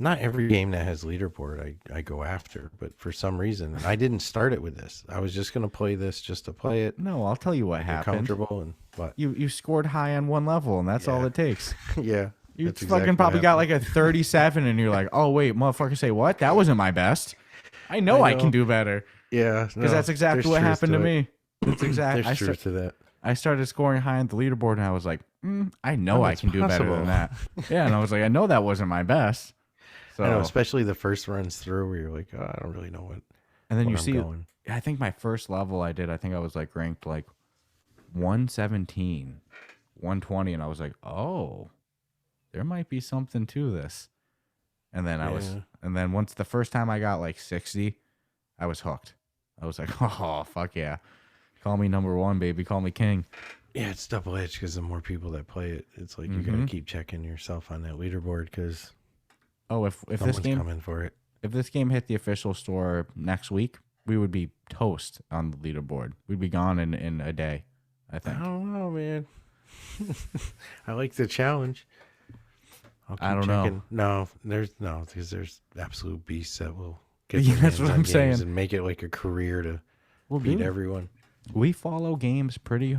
Not every game that has leaderboard I go after, but for some reason I didn't start it with this. I was just gonna play this just to play it. No, I'll tell you what Get happened. comfortable and what? You scored high on one level, and that's all Yeah. it takes. Yeah. You that's fucking exactly probably what got happened. like a 37, and you're like, oh wait, motherfucker, say what? That wasn't my best. I know I can know. do better. Yeah, Because that's exactly what happened to me. That's exactly. There's truth to that. I started scoring high on the leaderboard, and I was like, I know Oh, I it's can do better possible. than that. Yeah, and I was like, I know that wasn't my best. So, I know, especially the first runs through where you're like, oh, I don't really know what. and then where you I'm see, going. I think my first level I did, I think I was like ranked like 117, 120, and I was like, oh, there might be something to this. And then and then once the first time I got like 60, I was hooked. I was like, oh, fuck yeah. Call me number one, baby. Call me king. Yeah, it's double edged because the more people that play it, it's like you gotta keep checking yourself on that leaderboard because Oh, if someone's coming for it. if this game hit the official store next week, we would be toast on the leaderboard. We'd be gone in a day, I I think. don't know, man. I like the challenge. I'll keep I don't know. checking. No, because there's absolute beasts that will get Yeah, their that's hands what on I'm games saying. and make it like a career to Well, beat dude, everyone. we follow games pretty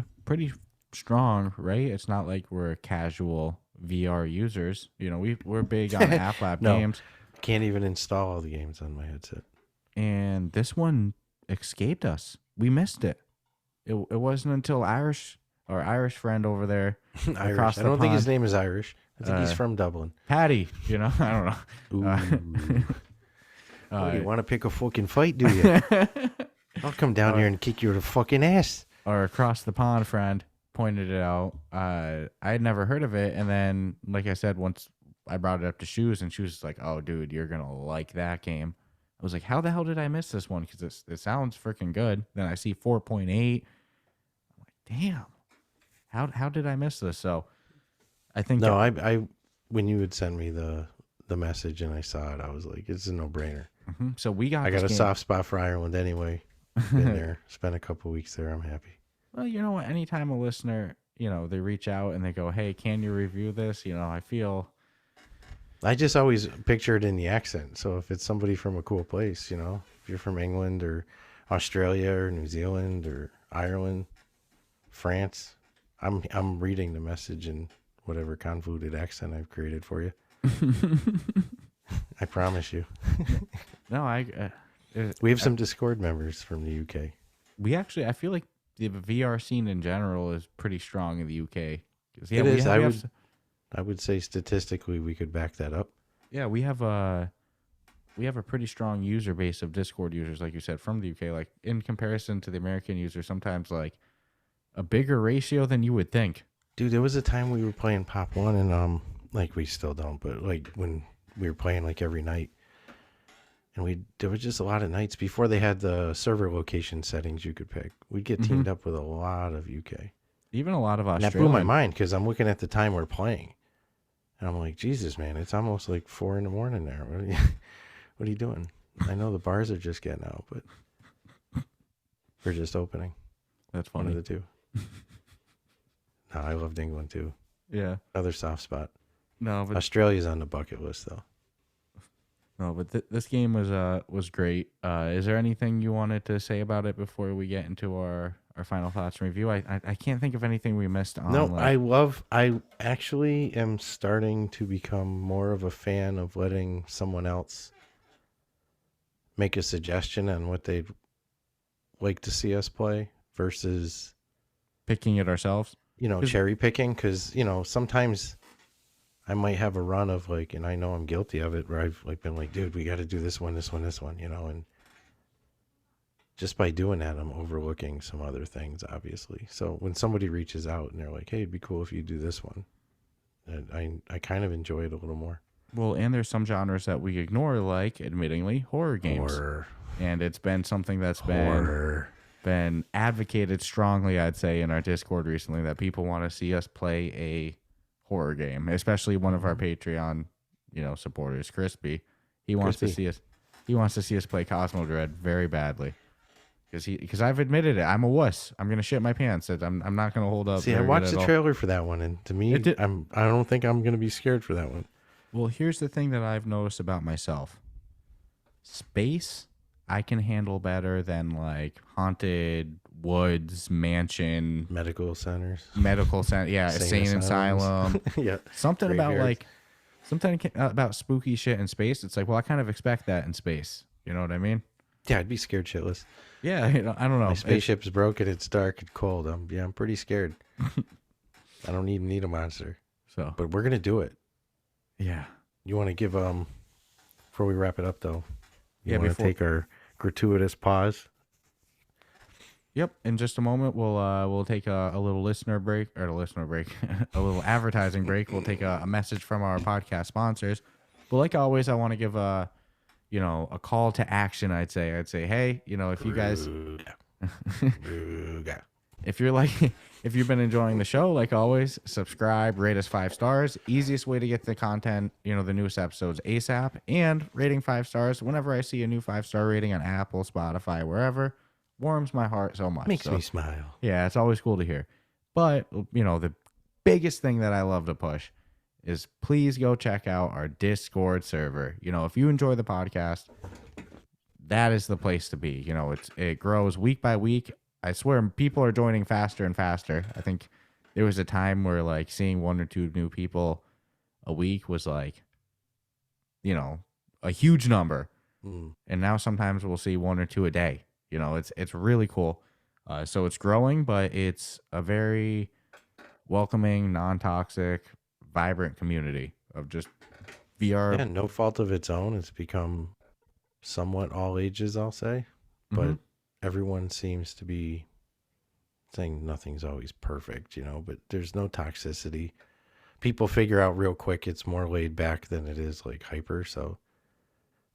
strong, right? It's not like we're casual VR users. You know, we're big on app lab No. games. Can't even install all the games on my headset. And this one escaped us. We missed it. It wasn't until our Irish friend over there Irish. across I the don't think his pond, name is Irish. I think he's from Dublin. Patty, you know, I don't know. Ooh. Oh, you want to pick a fucking fight, do you? I'll come down here and kick your fucking ass. Our across the pond friend pointed it out. I had never heard of it, and then, like I said, once I brought it up to Shoes, and Shoes was like, "Oh, dude, you're gonna like that game." I was like, "How the hell did I miss this one? Because it sounds freaking good." Then I see 4.8. I'm like, "Damn, how did I miss this?" So, I think No, I when you would send me the message and I saw it, I was like, it's a no brainer. So we got. I got a this game. soft spot for Ireland anyway. Been there, spent a couple weeks there. I'm happy. Well, you know what? Anytime a listener, you know, they reach out and they go, "Hey, can you review this?" You know, I feel. I just always picture it in the accent. So if it's somebody from a cool place, you know, if you're from England or Australia or New Zealand or Ireland, France, I'm reading the message in whatever convoluted accent I've created for you. I promise you. No, We have some Discord members from the UK. we actually, I feel like the VR scene in general is pretty strong in the UK. It is. I would say statistically we could back that up. Yeah, we have a pretty strong user base of Discord users, like you said, from the UK. Like in comparison to the American users, sometimes like a bigger ratio than you would think. Dude, there was a time we were playing Pop 1 and like we still don't, but like when we were playing like every night. And there was just a lot of nights before they had the server location settings you could pick. We'd get teamed up with a lot of UK. Even a lot of And Australian. that blew my mind because I'm looking at the time we're playing. And I'm like, Jesus, man, it's almost like 4 a.m. there. What are you doing? I know the bars are just getting out, but we're just opening. That's One funny. of the two. No, I loved England too. Yeah. Another soft spot. No, but Australia's on the bucket list though. this game was great. Is there anything you wanted to say about it before we get into our final thoughts and review? I can't think of anything we missed on. No, I actually am starting to become more of a fan of letting someone else make a suggestion on what they'd like to see us play versus, picking it ourselves. cherry picking. Because, sometimes I might have a run of like, and I know I'm guilty of it, where I've like been like, dude, we got to do this one, and just by doing that, I'm overlooking some other things, obviously. So when somebody reaches out and they're like, hey, it'd be cool if you do this one, I kind of enjoy it a little more. Well, and there's some genres that we ignore, like, admittingly, horror games. Horror. And it's been something that's Horror. been advocated strongly, I'd say, in our Discord recently, that people want to see us play a horror game, especially one of our Patreon, supporters, Crispy. He wants to see us play Cosmo Dread very badly. Because I've admitted it, I'm a wuss. I'm gonna shit my pants. I'm not gonna hold up. See, I watched the trailer for that one, and to me, I don't think I'm gonna be scared for that one. Well, here's the thing that I've noticed about myself. Space, I can handle better than like haunted woods, mansion, Medical centers, medical center. Yeah, insane insane asylums. asylum. Yeah, Something about graveyards. like about spooky shit in space. It's like, well, I kind of expect that in space. You know what I mean? Yeah, I'd be scared shitless. Yeah, I don't know. My spaceship's broken. It's dark and cold. I'm pretty scared. I don't even need a monster. So, But we're gonna do it. yeah. You want to give before we wrap it up though? You Yeah, want to take our gratuitous pause? Yep. In just a moment, we'll take a little listener break, a little advertising break. We'll take a message from our podcast sponsors. But like always, I want to give a call to action. I'd say, hey, if you guys, if you've been enjoying the show, like always, subscribe, rate us 5 stars. Easiest way to get the content, the newest episodes ASAP, and rating 5 stars. Whenever I see a new 5-star rating on Apple, Spotify, wherever, warms my heart so much. Makes me smile. Yeah, it's always cool to hear. But, the biggest thing that I love to push is please go check out our Discord server. If you enjoy the podcast, that is the place to be. It grows week by week. I swear people are joining faster and faster. I think there was a time where like seeing 1 or 2 new people a week was like, a huge number. And now sometimes we'll see 1 or 2 a day. It's really cool. So it's growing, but it's a very welcoming, non-toxic, vibrant community of just VR. Yeah, no fault of its own. It's become somewhat all ages, I'll say. But everyone seems to be saying nothing's always perfect, but there's no toxicity. People figure out real quick it's more laid back than it is like hyper. So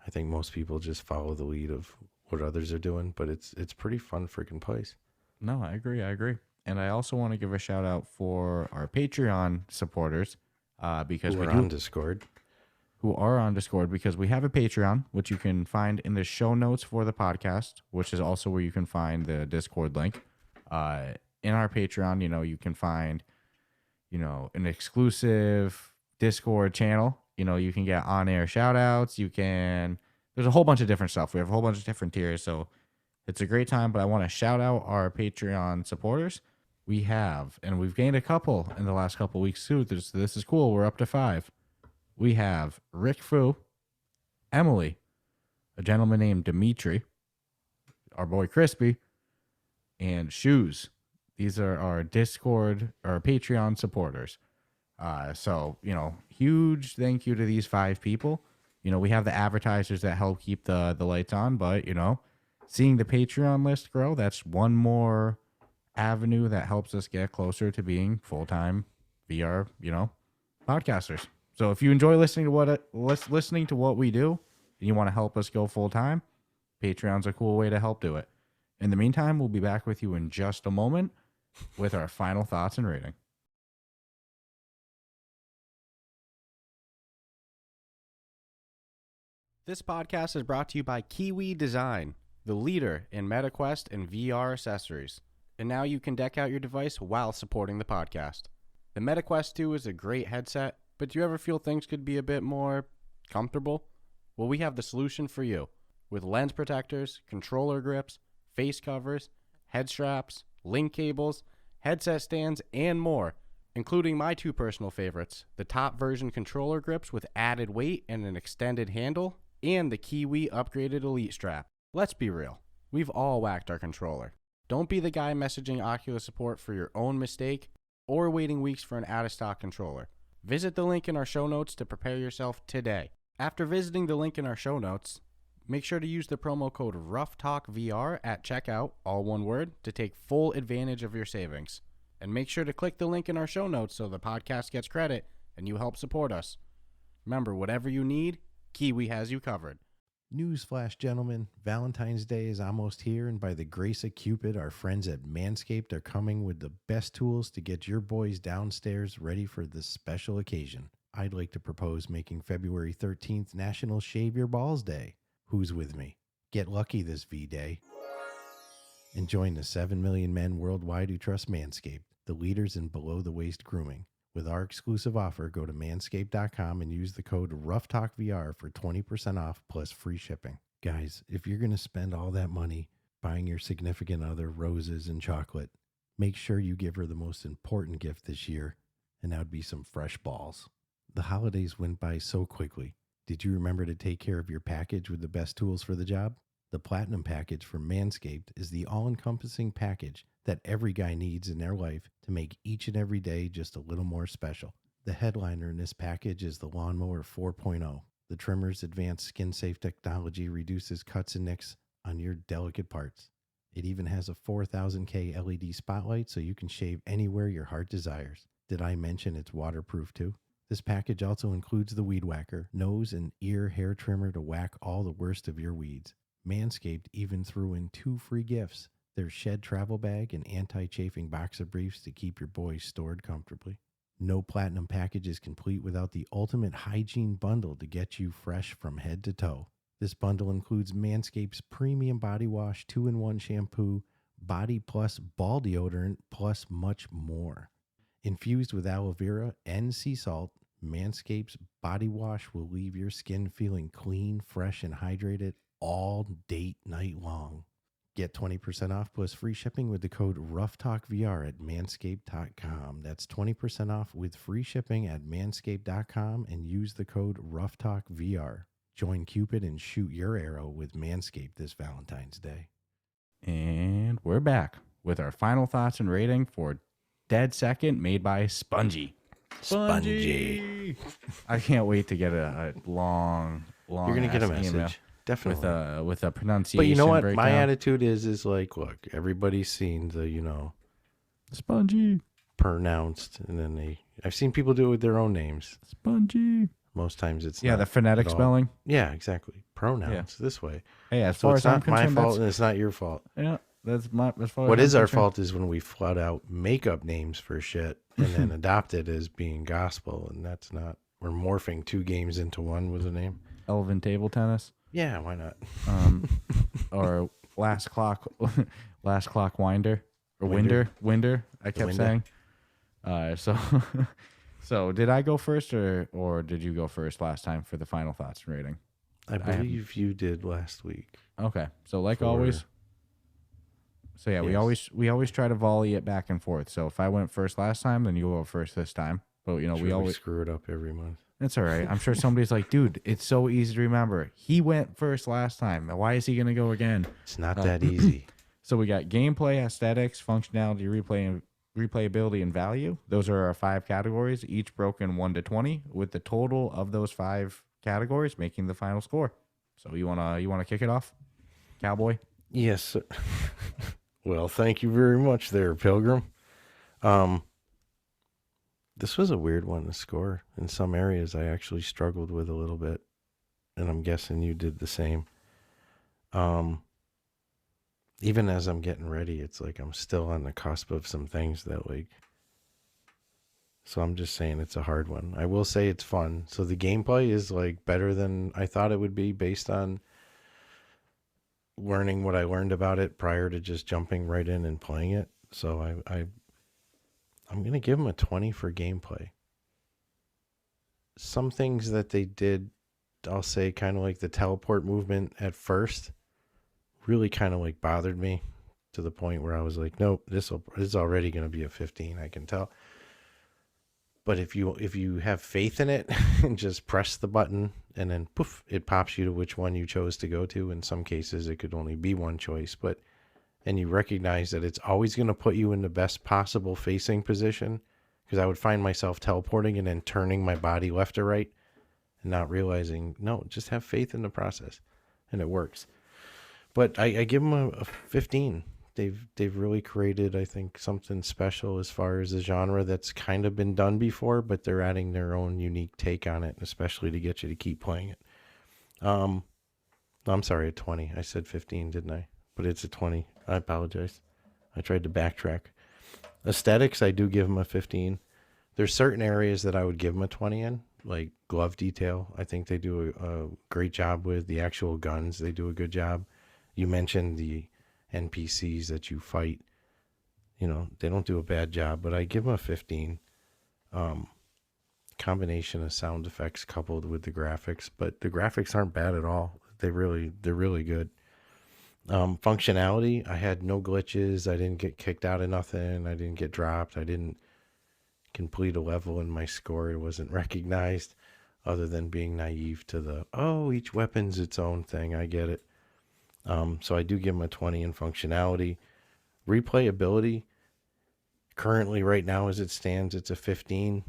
I think most people just follow the lead of what others are doing, but it's pretty fun freaking place. No, I agree. And I also want to give a shout out for our Patreon supporters because We're on Discord. Who are on Discord, because we have a Patreon, which you can find in the show notes for the podcast, which is also where you can find the Discord link. In our Patreon, you can find, an exclusive Discord channel. You can get on-air shout-outs. There's a whole bunch of different stuff. We have a whole bunch of different tiers, so it's a great time. But I want to shout out our Patreon supporters. We've gained a couple in the last couple weeks too. This is cool. We're up to 5. We have Rick Fu, Emily, a gentleman named Dimitri, our boy Crispy, and Shoes. These are our Discord or Patreon supporters. So, huge thank you to these 5 people. We have the advertisers that help keep the lights on, but, seeing the Patreon list grow, that's one more avenue that helps us get closer to being full-time VR, podcasters. So if you enjoy listening to what we do and you want to help us go full time, Patreon's a cool way to help do it. In the meantime, we'll be back with you in just a moment with our final thoughts and rating. This podcast is brought to you by Kiwi Design, the leader in Metaquest and VR accessories. And now you can deck out your device while supporting the podcast. The Metaquest 2 is a great headset. But do you ever feel things could be a bit more comfortable? Well, we have the solution for you. With lens protectors, controller grips, face covers, head straps, link cables, headset stands, and more, including my 2 personal favorites, the top version controller grips with added weight and an extended handle, and the Kiwi upgraded Elite strap. Let's be real. We've all whacked our controller. Don't be the guy messaging Oculus support for your own mistake or waiting weeks for an out-of-stock controller. Visit the link in our show notes to prepare yourself today. After visiting the link in our show notes, make sure to use the promo code Ruff Talk VR at checkout, all one word, to take full advantage of your savings. And make sure to click the link in our show notes so the podcast gets credit and you help support us. Remember, whatever you need, Kiwi has you covered. Newsflash, gentlemen, Valentine's Day is almost here, and by the grace of Cupid, our friends at Manscaped are coming with the best tools to get your boys downstairs ready for this special occasion. I'd like to propose making February 13th National Shave Your Balls Day. Who's with me? Get lucky this V-Day. And join the 7 million men worldwide who trust Manscaped, the leaders in below-the-waist grooming. With our exclusive offer, go to manscaped.com and use the code Ruff Talk VR for 20% off plus free shipping. Guys, if you're going to spend all that money buying your significant other roses and chocolate, make sure you give her the most important gift this year, and that would be some fresh balls. The holidays went by so quickly. Did you remember to take care of your package with the best tools for the job? The Platinum Package from Manscaped is the all-encompassing package that every guy needs in their life to make each and every day just a little more special. The headliner in this package is the Lawnmower 4.0. The trimmer's advanced skin-safe technology reduces cuts and nicks on your delicate parts. It even has a 4000K LED spotlight so you can shave anywhere your heart desires. Did I mention it's waterproof too? This package also includes the Weed Whacker, nose and ear hair trimmer to whack all the worst of your weeds. Manscaped even threw in 2 free gifts. Their Shed travel bag and anti-chafing boxer briefs to keep your boys stored comfortably. No Platinum package is complete without the ultimate hygiene bundle to get you fresh from head to toe. This bundle includes Manscaped's premium body wash, 2-in-1 shampoo, Body Plus ball deodorant, plus much more. Infused with aloe vera and sea salt, Manscaped's body wash will leave your skin feeling clean, fresh, and hydrated all date night long. Get 20% off plus free shipping with the code RuffTalkVR at manscaped.com. That's 20% off with free shipping at manscaped.com and use the code RuffTalkVR. Join Cupid and shoot your arrow with Manscaped this Valentine's Day. And we're back with our final thoughts and rating for Dead Second, made by Spunge. Spongy. I can't wait to get a long You're going to get a message. email Definitely. with a pronunciation. But you know what? breakdown. My attitude is like, look, everybody's seen the, Spongy. pronounced, and then I've seen people do it with their own names. Spongy. Most times it's Yeah, not the phonetic at all. spelling. Yeah, exactly. Pronouns this way. Hey, as So far it's as I'm not my concerned, fault and it's not your fault. yeah, that's my. As far What as is I'm our concerned. fault is when we flood out make-up names for shit and then adopt it as being gospel, and that's not. We're morphing 2 games into one with a name. Elven table tennis. Yeah, why not? Or last clock winder or Winder. winder. I kept Winder. saying. So so did I go first or did you go first last time for the final thoughts and rating? I believe you did last week. Okay, so like always. So yeah, Yes. we always try to volley it back and forth. So if I went first last time, then you go first this time. But Sure, we always screw it up every month. That's all right. I'm sure somebody's like, dude, it's so easy to remember. He went first last time. Why is he going to go again? It's not that easy. So we got gameplay, aesthetics, functionality, replayability, and value. Those are our 5 categories, each broken 1 to 20, with the total of those 5 categories making the final score. So you wanna kick it off, Cowboy? Yes. Sir. Well, thank you very much there, Pilgrim. This was a weird one to score. In some areas, I actually struggled with a little bit, and I'm guessing you did the same. Even as I'm getting ready, it's like I'm still on the cusp of some things that so I'm just saying it's a hard one. I will say it's fun. So the gameplay is better than I thought it would be based on learning what I learned about it prior to just jumping right in and playing it. So I'm going to give them a 20 for gameplay. Some things that they did, I'll say kind of like the teleport movement at first, really kind of bothered me to the point where I was like, nope, this is already going to be a 15, I can tell. But if you have faith in it and just press the button and then poof, it pops you to which one you chose to go to. In some cases, it could only be one choice, and you recognize that it's always going to put you in the best possible facing position, because I would find myself teleporting and then turning my body left or right and not realizing, no, just have faith in the process, and it works. But I give them a 15. They've really created, I think, something special as far as a genre that's kind of been done before, but they're adding their own unique take on it, especially to get you to keep playing it. I'm sorry, a 20. I said 15, didn't I? But it's a 20. I apologize. I tried to backtrack. Aesthetics, I do give them a 15. There's certain areas that I would give them a 20 in, like glove detail. I think they do a great job with the actual guns. They do a good job. You mentioned the NPCs that you fight. They don't do a bad job, but I give them a 15. Combination of sound effects coupled with the graphics, but the graphics aren't bad at all. They're really good. Functionality, I had no glitches. I didn't get kicked out of nothing. I didn't get dropped. I didn't complete a level and my score wasn't recognized, other than being naive to each weapon's its own thing. I get it. So I do give them a 20 in functionality. Replayability, currently right now as it stands, it's a 15.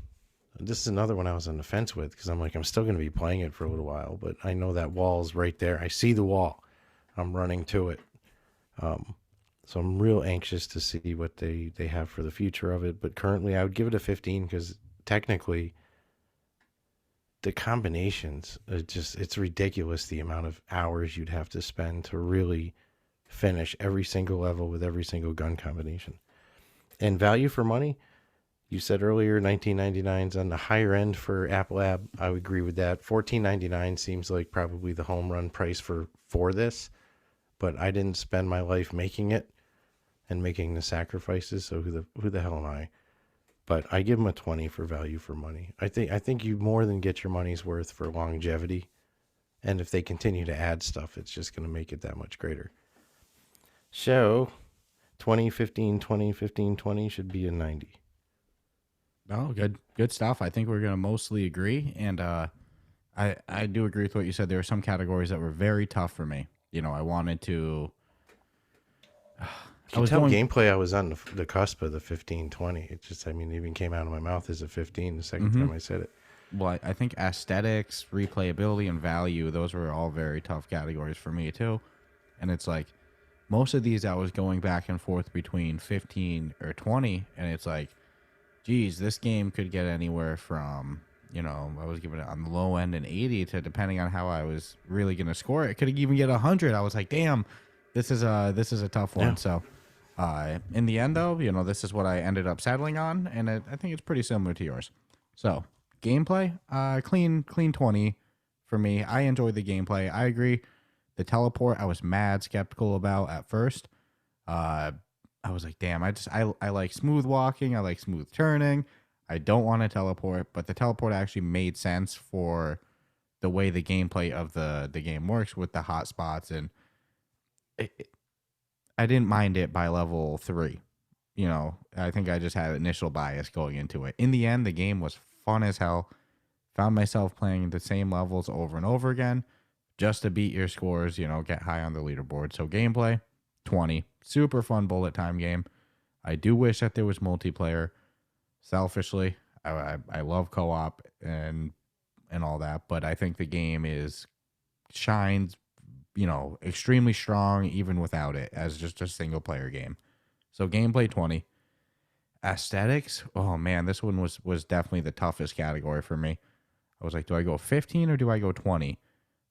This is another one I was on the fence with, because I'm like, I'm still going to be playing it for a little while, but I know that wall's right there. I see the wall. I'm running to it. So I'm real anxious to see what they have for the future of it. But currently I would give it a 15, because technically the combinations are it's ridiculous the amount of hours you'd have to spend to really finish every single level with every single gun combination. And value for money, you said earlier, $19.99 is on the higher end for App Lab. I would agree with that. $14.99 seems like probably the home run price for this, but I didn't spend my life making it and making the sacrifices, so who the hell am I? But I give them a 20 for value for money. I think you more than get your money's worth for longevity, and if they continue to add stuff, it's just going to make it that much greater. So 20, 15, 20, 15, 20 should be a 90. Oh, good stuff. I think we're going to mostly agree. And I do agree with what you said. There were some categories that were very tough for me. You know, I wanted to... I was tell gameplay, I was on the cusp of the 15, 20. It just, it even came out of my mouth as a 15 the second time I said it. Well, I think aesthetics, replayability, and value, those were all very tough categories for me, too. And it's like, most of these I was going back and forth between 15 or 20, and it's like, geez, this game could get anywhere from, I was giving it on the low end an 80 to, depending on how I was really going to score it, could even get 100. I was like, damn, this is a tough one. Yeah. So in the end, though, this is what I ended up settling on, and I think it's pretty similar to yours. So gameplay, clean 20 for me. I enjoyed the gameplay. I agree. The teleport, I was mad skeptical about at first. I was like, damn, I like smooth walking. I like smooth turning. I don't want to teleport, but the teleport actually made sense for the way the gameplay of the game works with the hot spots. And I didn't mind it by level 3. I think I just had initial bias going into it. In the end, the game was fun as hell. Found myself playing the same levels over and over again just to beat your scores, get high on the leaderboard. So gameplay, 20. Super fun bullet time game. I do wish that there was multiplayer. Selfishly, I love co-op and all that, but I think the game shines, extremely strong even without it as just a single player game. So gameplay 20. Aesthetics, oh man, this one was definitely the toughest category for me. I was like, do I go 15 or do I go 20?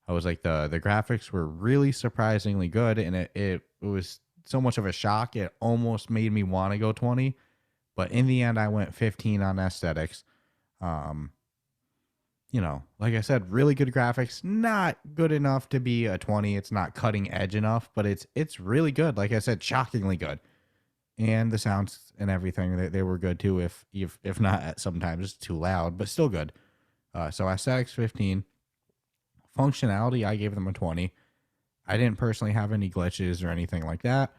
I was like, the graphics were really surprisingly good, and it was so much of a shock, it almost made me want to go 20. But in the end, I went 15 on aesthetics. Like I said, really good graphics. Not good enough to be a 20. It's not cutting edge enough, but it's really good. Like I said, shockingly good. And the sounds and everything, they were good too, if not sometimes it's too loud, but still good. So aesthetics 15. Functionality, I gave them a 20. I didn't personally have any glitches or anything like that.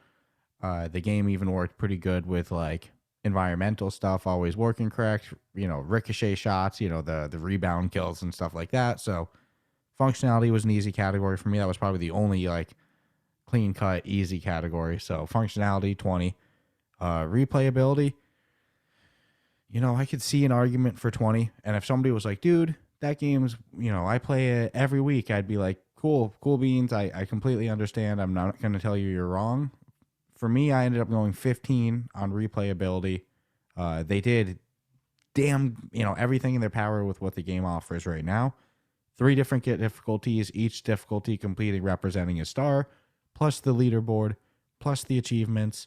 The game even worked pretty good with like environmental stuff always working correct, ricochet shots, the rebound kills and stuff like that. So functionality was an easy category for me. That was probably the only like clean cut easy category. So functionality 20. Replayability, I could see an argument for 20. And if somebody was like, dude, that game's, I play it every week, I'd be like, cool beans. I completely understand. I'm not going to tell you you're wrong. For me, I ended up going 15 on replayability. They did everything in their power with what the game offers right now. 3 different difficulties, each difficulty completing representing a star, plus the leaderboard, plus the achievements,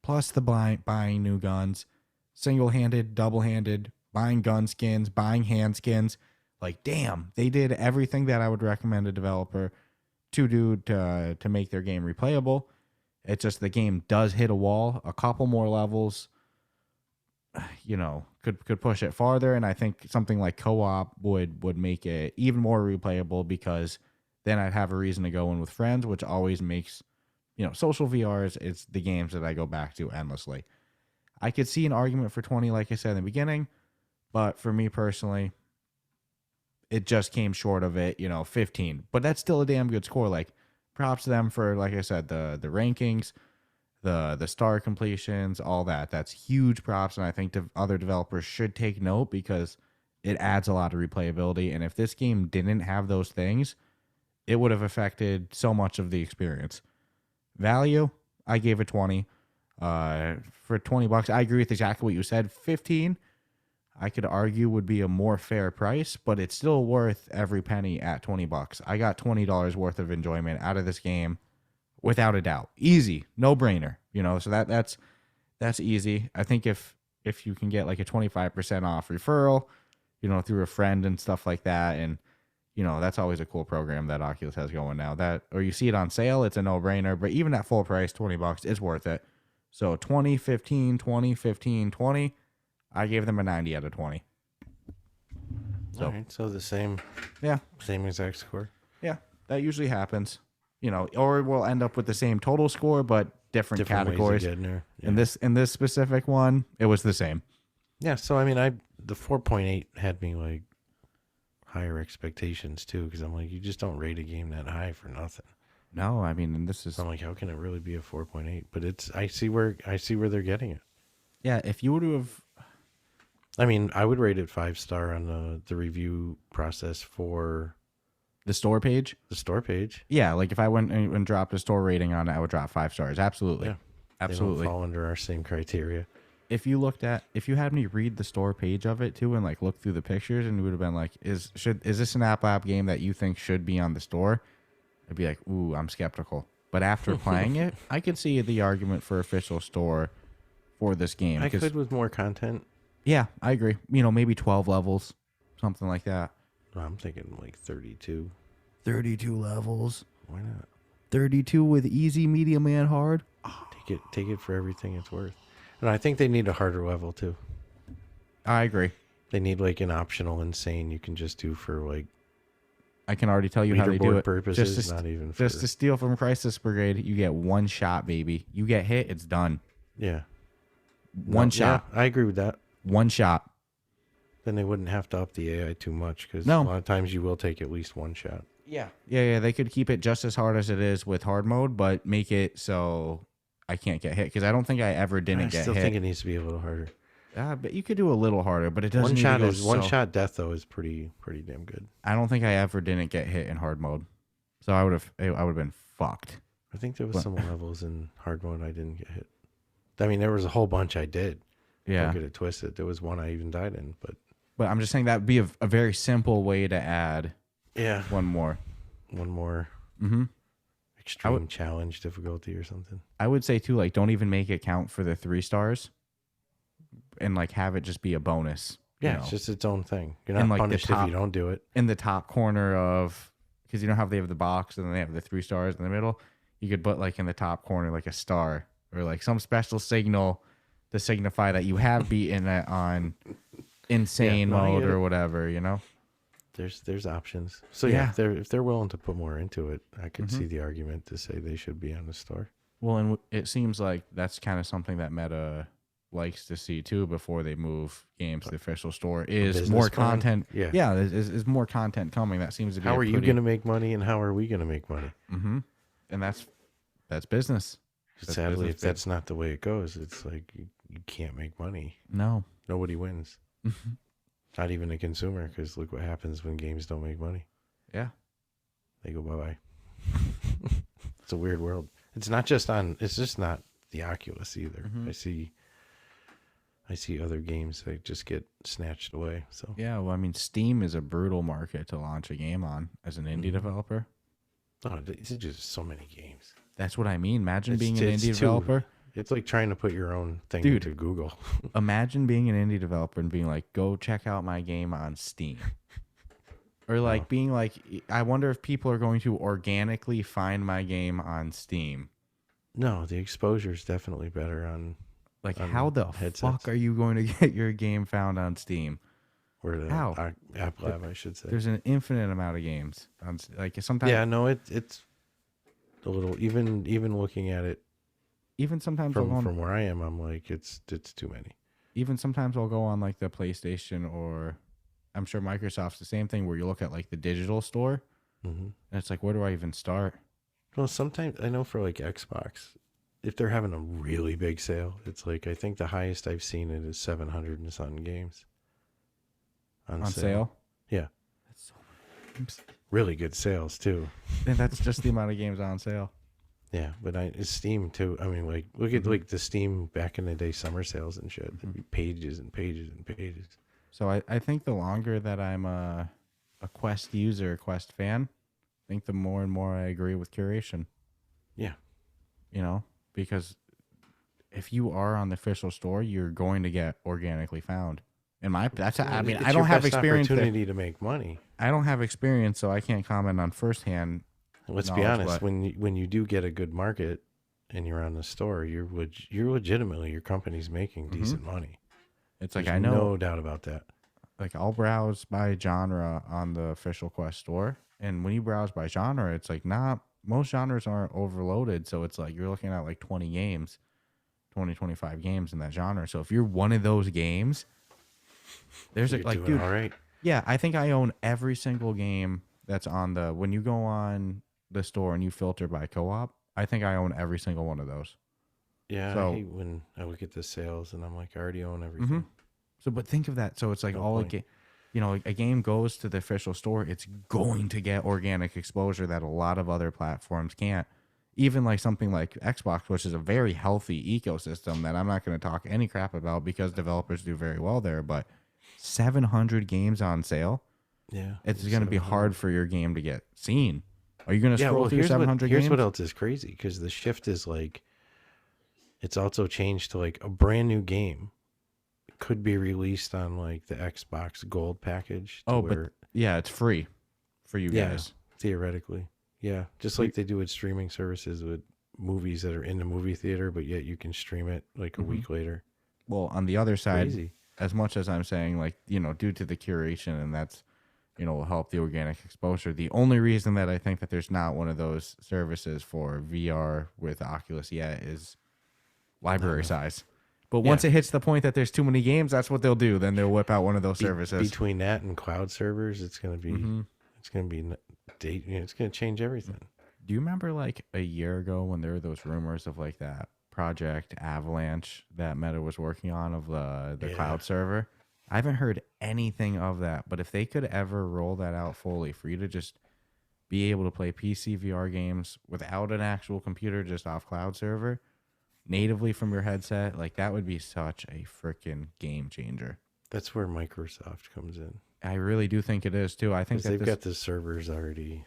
plus the buying new guns, single-handed, double-handed, buying gun skins, buying hand skins. Like, damn, they did everything that I would recommend a developer to do to make their game replayable. It's just the game does hit a wall. A couple more levels, could push it farther. And I think something like co-op would make it even more replayable, because then I'd have a reason to go in with friends, which always makes, social VRs, it's the games that I go back to endlessly. I could see an argument for 20, like I said in the beginning, but for me personally, it just came short of it, 15. But that's still a damn good score. Like, props to them for, like I said, the rankings, the star completions, all that. That's huge props, and I think other developers should take note, because it adds a lot of replayability. And if this game didn't have those things, it would have affected so much of the experience. Value, I gave it 20. For $20, I agree with exactly what you said. 15, I could argue would be a more fair price, but it's still worth every penny at $20. I got $20 worth of enjoyment out of this game, without a doubt. Easy, no brainer. So that's easy. I think if you can get like a 25% off referral, through a friend and stuff like that, and that's always a cool program that Oculus has going now. Or you see it on sale, it's a no-brainer. But even at full price, $20, it's worth it. So 20, 15, 20, 15, 20. I gave them a 90 out of 20. So, all right, so the same exact score. Yeah, that usually happens. Or we'll end up with the same total score, but different categories. Ways of getting there. Yeah. In this specific one, it was the same. Yeah, so I mean, the 4.8 had me like higher expectations too, because I'm like, you just don't rate a game that high for nothing. No, I mean, and this is. So I'm like, how can it really be a 4.8? But I see where they're getting it. Yeah, if you were to have. I mean, I would rate it 5-star on the review process for the store page. The store page. Yeah, like if I went and dropped a store rating on it, I would drop 5 stars. Absolutely. Yeah, absolutely. They don't fall under our same criteria. If you had me read the store page of it too, and like look through the pictures, and you would have been like, is this an app game that you think should be on the store? I'd be like, ooh, I'm skeptical. But after playing it, I could see the argument for official store for this game. I could with more content. Yeah, I agree. Maybe 12 levels, something like that. No, I'm thinking like 32. 32 levels. Why not? 32 with easy, medium, and hard. Oh. Take it for everything it's worth. And I think they need a harder level too. I agree. They need like an optional insane you can just do for like. I can already tell you how they do it. Purposes, not even for... Just to steal from Crisis Brigade, you get one shot, baby. You get hit, it's done. Yeah. One shot. Yeah, I agree with that. One shot. Then they wouldn't have to up the AI too much, because a lot of times you will take at least one shot. Yeah. Yeah. They could keep it just as hard as it is with hard mode, but make it so I can't get hit, because I don't think I ever didn't get hit. I still think it needs to be a little harder. But you could do a little harder, but it doesn't. One shot death though is pretty damn good. I don't think I ever didn't get hit in hard mode, so I would have been fucked. I think there was some levels in hard mode I didn't get hit. I mean, there was a whole bunch I did. Yeah, don't get it twisted. There was one I even died in, but I'm just saying that would be a very simple way to add. Yeah, one more. Mm-hmm. Extreme challenge difficulty or something. I would say too, like, don't even make it count for the 3 stars, and like have it just be a bonus. Yeah, it's just its own thing. You're not punished if you don't do it. In the top corner of, because you know how they have the box and then they have the 3 stars in the middle. You could put like in the top corner like a star or like some special signal to signify that you have beaten it on insane mode or whatever. There's options. So yeah, if they're willing to put more into it, I could see the argument to say they should be on the store. Well, and it seems like that's kind of something that Meta likes to see too before they move games to the official store is more content. Yeah, is more content coming. That seems to be. How are you going to make money, and how are we going to make money? Mm-hmm. And that's business. Sadly, if that's not the way it goes, it's like you can't make money. No, nobody wins. Not even the consumer, because look what happens when games don't make money. Yeah, they go bye-bye. It's a weird world. It's just not the Oculus either. I see other games that just get snatched away. So yeah, well, I mean, Steam is a brutal market to launch a game on as an indie developer. Oh, it's just so many games. That's what I mean. Imagine being an indie developer. It's like trying to put your own thing into Google. Imagine being an indie developer and being like, go check out my game on Steam. Or like being like, I wonder if people are going to organically find my game on Steam. No, the exposure is definitely better on Like, on how the headsets. fuck are you going to get your game found on Steam? Or the How? app lab, I should say. There's an infinite amount of games. Like sometimes, Yeah, no, it's a little. Even looking at it even sometimes I'll go on, from where I am, I'm like, it's too many. even sometimes I'll go on like the PlayStation, or I'm sure Microsoft's the same thing, where you look at like the digital store, and it's like, where do I even start? Well, sometimes I know for like Xbox, if they're having a really big sale, it's like I think the highest I've seen it is 700 and something games on sale. Yeah, That's so many games. really good sales too. And that's just the amount of games on sale. Yeah, but it's Steam too. I mean, like look at like the Steam back in the day summer sales and shit. There'd be pages and pages and pages. So I think the longer that I'm a Quest user, a Quest fan, I think the more and more I agree with curation. Yeah, You know, because if you are on the official store, you're going to get organically found. I mean, it's I don't your have best experience there. opportunity to make money. I don't have experience, so I can't comment on firsthand. Let's be knowledge, honest. but- When you do get a good market and you're on the store, you're legitimately your company's making decent money. It's like, There's I know, no doubt about that. like I'll browse by genre on the official Quest store, and when you browse by genre, it's like most genres aren't overloaded, so it's like you're looking at like 20 games, 25 games in that genre. So if you're one of those games, there's You're like, doing dude, all right. yeah, I think I own every single game that's on when you go on the store and you filter by co-op, I think I own every single one of those. Yeah, So- I hate when I look at the sales and I'm like, I already own everything. So, but think of that. So it's like No all a point. game, you know, a game goes to the official store, it's going to get organic exposure that a lot of other platforms can't. Even like something like Xbox, which is a very healthy ecosystem that I'm not going to talk any crap about because developers do very well there. But 700 games on sale, Yeah, it's going to be 700. hard for your game to get seen. Are you going to Yeah, scroll well, through 700 here's games? what else is crazy because the shift is like, it's also changed to like a brand new game could be released on like the Xbox Gold package. To But yeah, it's free for you Yeah. guys. theoretically, yeah, just like they do with streaming services with movies that are in the movie theater, but yet you can stream it like a week later. Well, on the other side, Crazy. as much as I'm saying, like, you know, due to the curation and that's, you know, will help the organic exposure. The only reason that I think that there's not one of those services for VR with Oculus yet is library size. But once it hits the point that there's too many games, that's what they'll do. Then they'll whip out one of those services. Between that and cloud servers, it's gonna be it's gonna be it's gonna change everything. Do you remember like a year ago when there were those rumors of like that Project Avalanche that Meta was working on of the cloud server? I haven't heard anything of that, but if they could ever roll that out fully for you to just be able to play PC VR games without an actual computer, just off cloud server, natively from your headset, like that would be such a freaking game changer. That's where Microsoft comes in. I really do think it is too. I think 'Cause that they've got the servers already.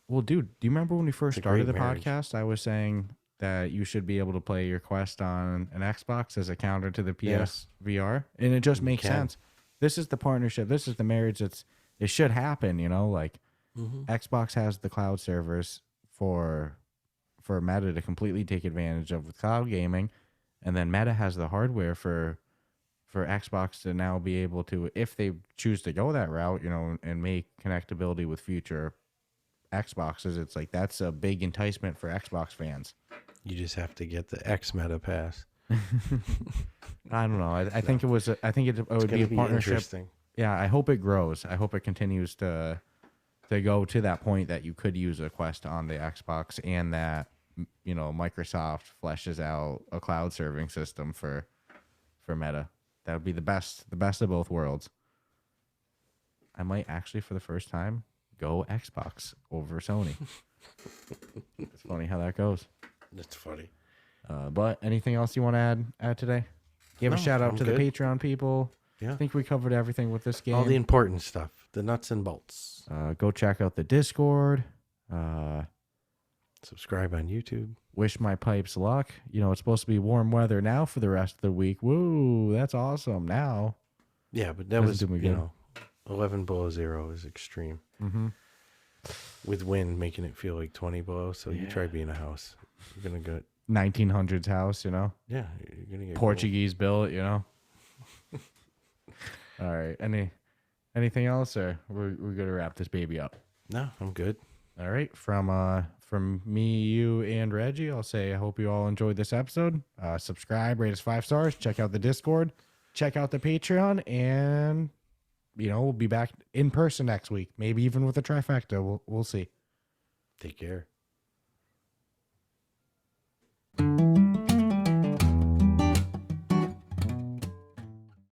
Well, dude, do you remember when we first It's a started the great marriage. podcast? I was saying that you should be able to play your Quest on an Xbox as a counter to the PS VR, and it just makes can. sense. This is the partnership. This is the marriage. It should happen. You know, like Xbox has the cloud servers for Meta to completely take advantage of with cloud gaming, and then Meta has the hardware for Xbox to now be able to, if they choose to go that route, you know, and make connectability with future Xboxes. It's like that's a big enticement for Xbox fans. You just have to get the X Meta Pass. I don't know. I think it was. I think it would be a partnership. Interesting. Yeah, I hope it grows. I hope it continues to go to that point that you could use a Quest on the Xbox, and that, you know, Microsoft fleshes out a cloud serving system for Meta. That would be the best of both worlds. I might actually, for the first time, go Xbox over Sony. It's funny how that goes. That's funny. But anything else you want to add today? Give a No, shout out I'm to good. the Patreon people. Yeah. I think we covered everything with this game. All the important stuff, the nuts and bolts. Go check out the Discord. Subscribe on YouTube. Wish my pipes luck. You know, it's supposed to be warm weather now for the rest of the week. Woo, that's awesome. Now. Yeah, but that Doesn't was, do me you good. know, 11 below zero is extreme. Mm-hmm. With wind making it feel like 20 below. So you try being a house. You're going to 1900s house, you know, Yeah, you're gonna get Portuguese built, you know. All right. Anything else, or we're gonna wrap this baby up? No, I'm good. All right. From me, you, and Reggie, I'll say I hope you all enjoyed this episode. Subscribe, rate us 5 stars, check out the Discord, check out the Patreon, and we'll be back in person next week. Maybe even with a trifecta. We'll see. Take care.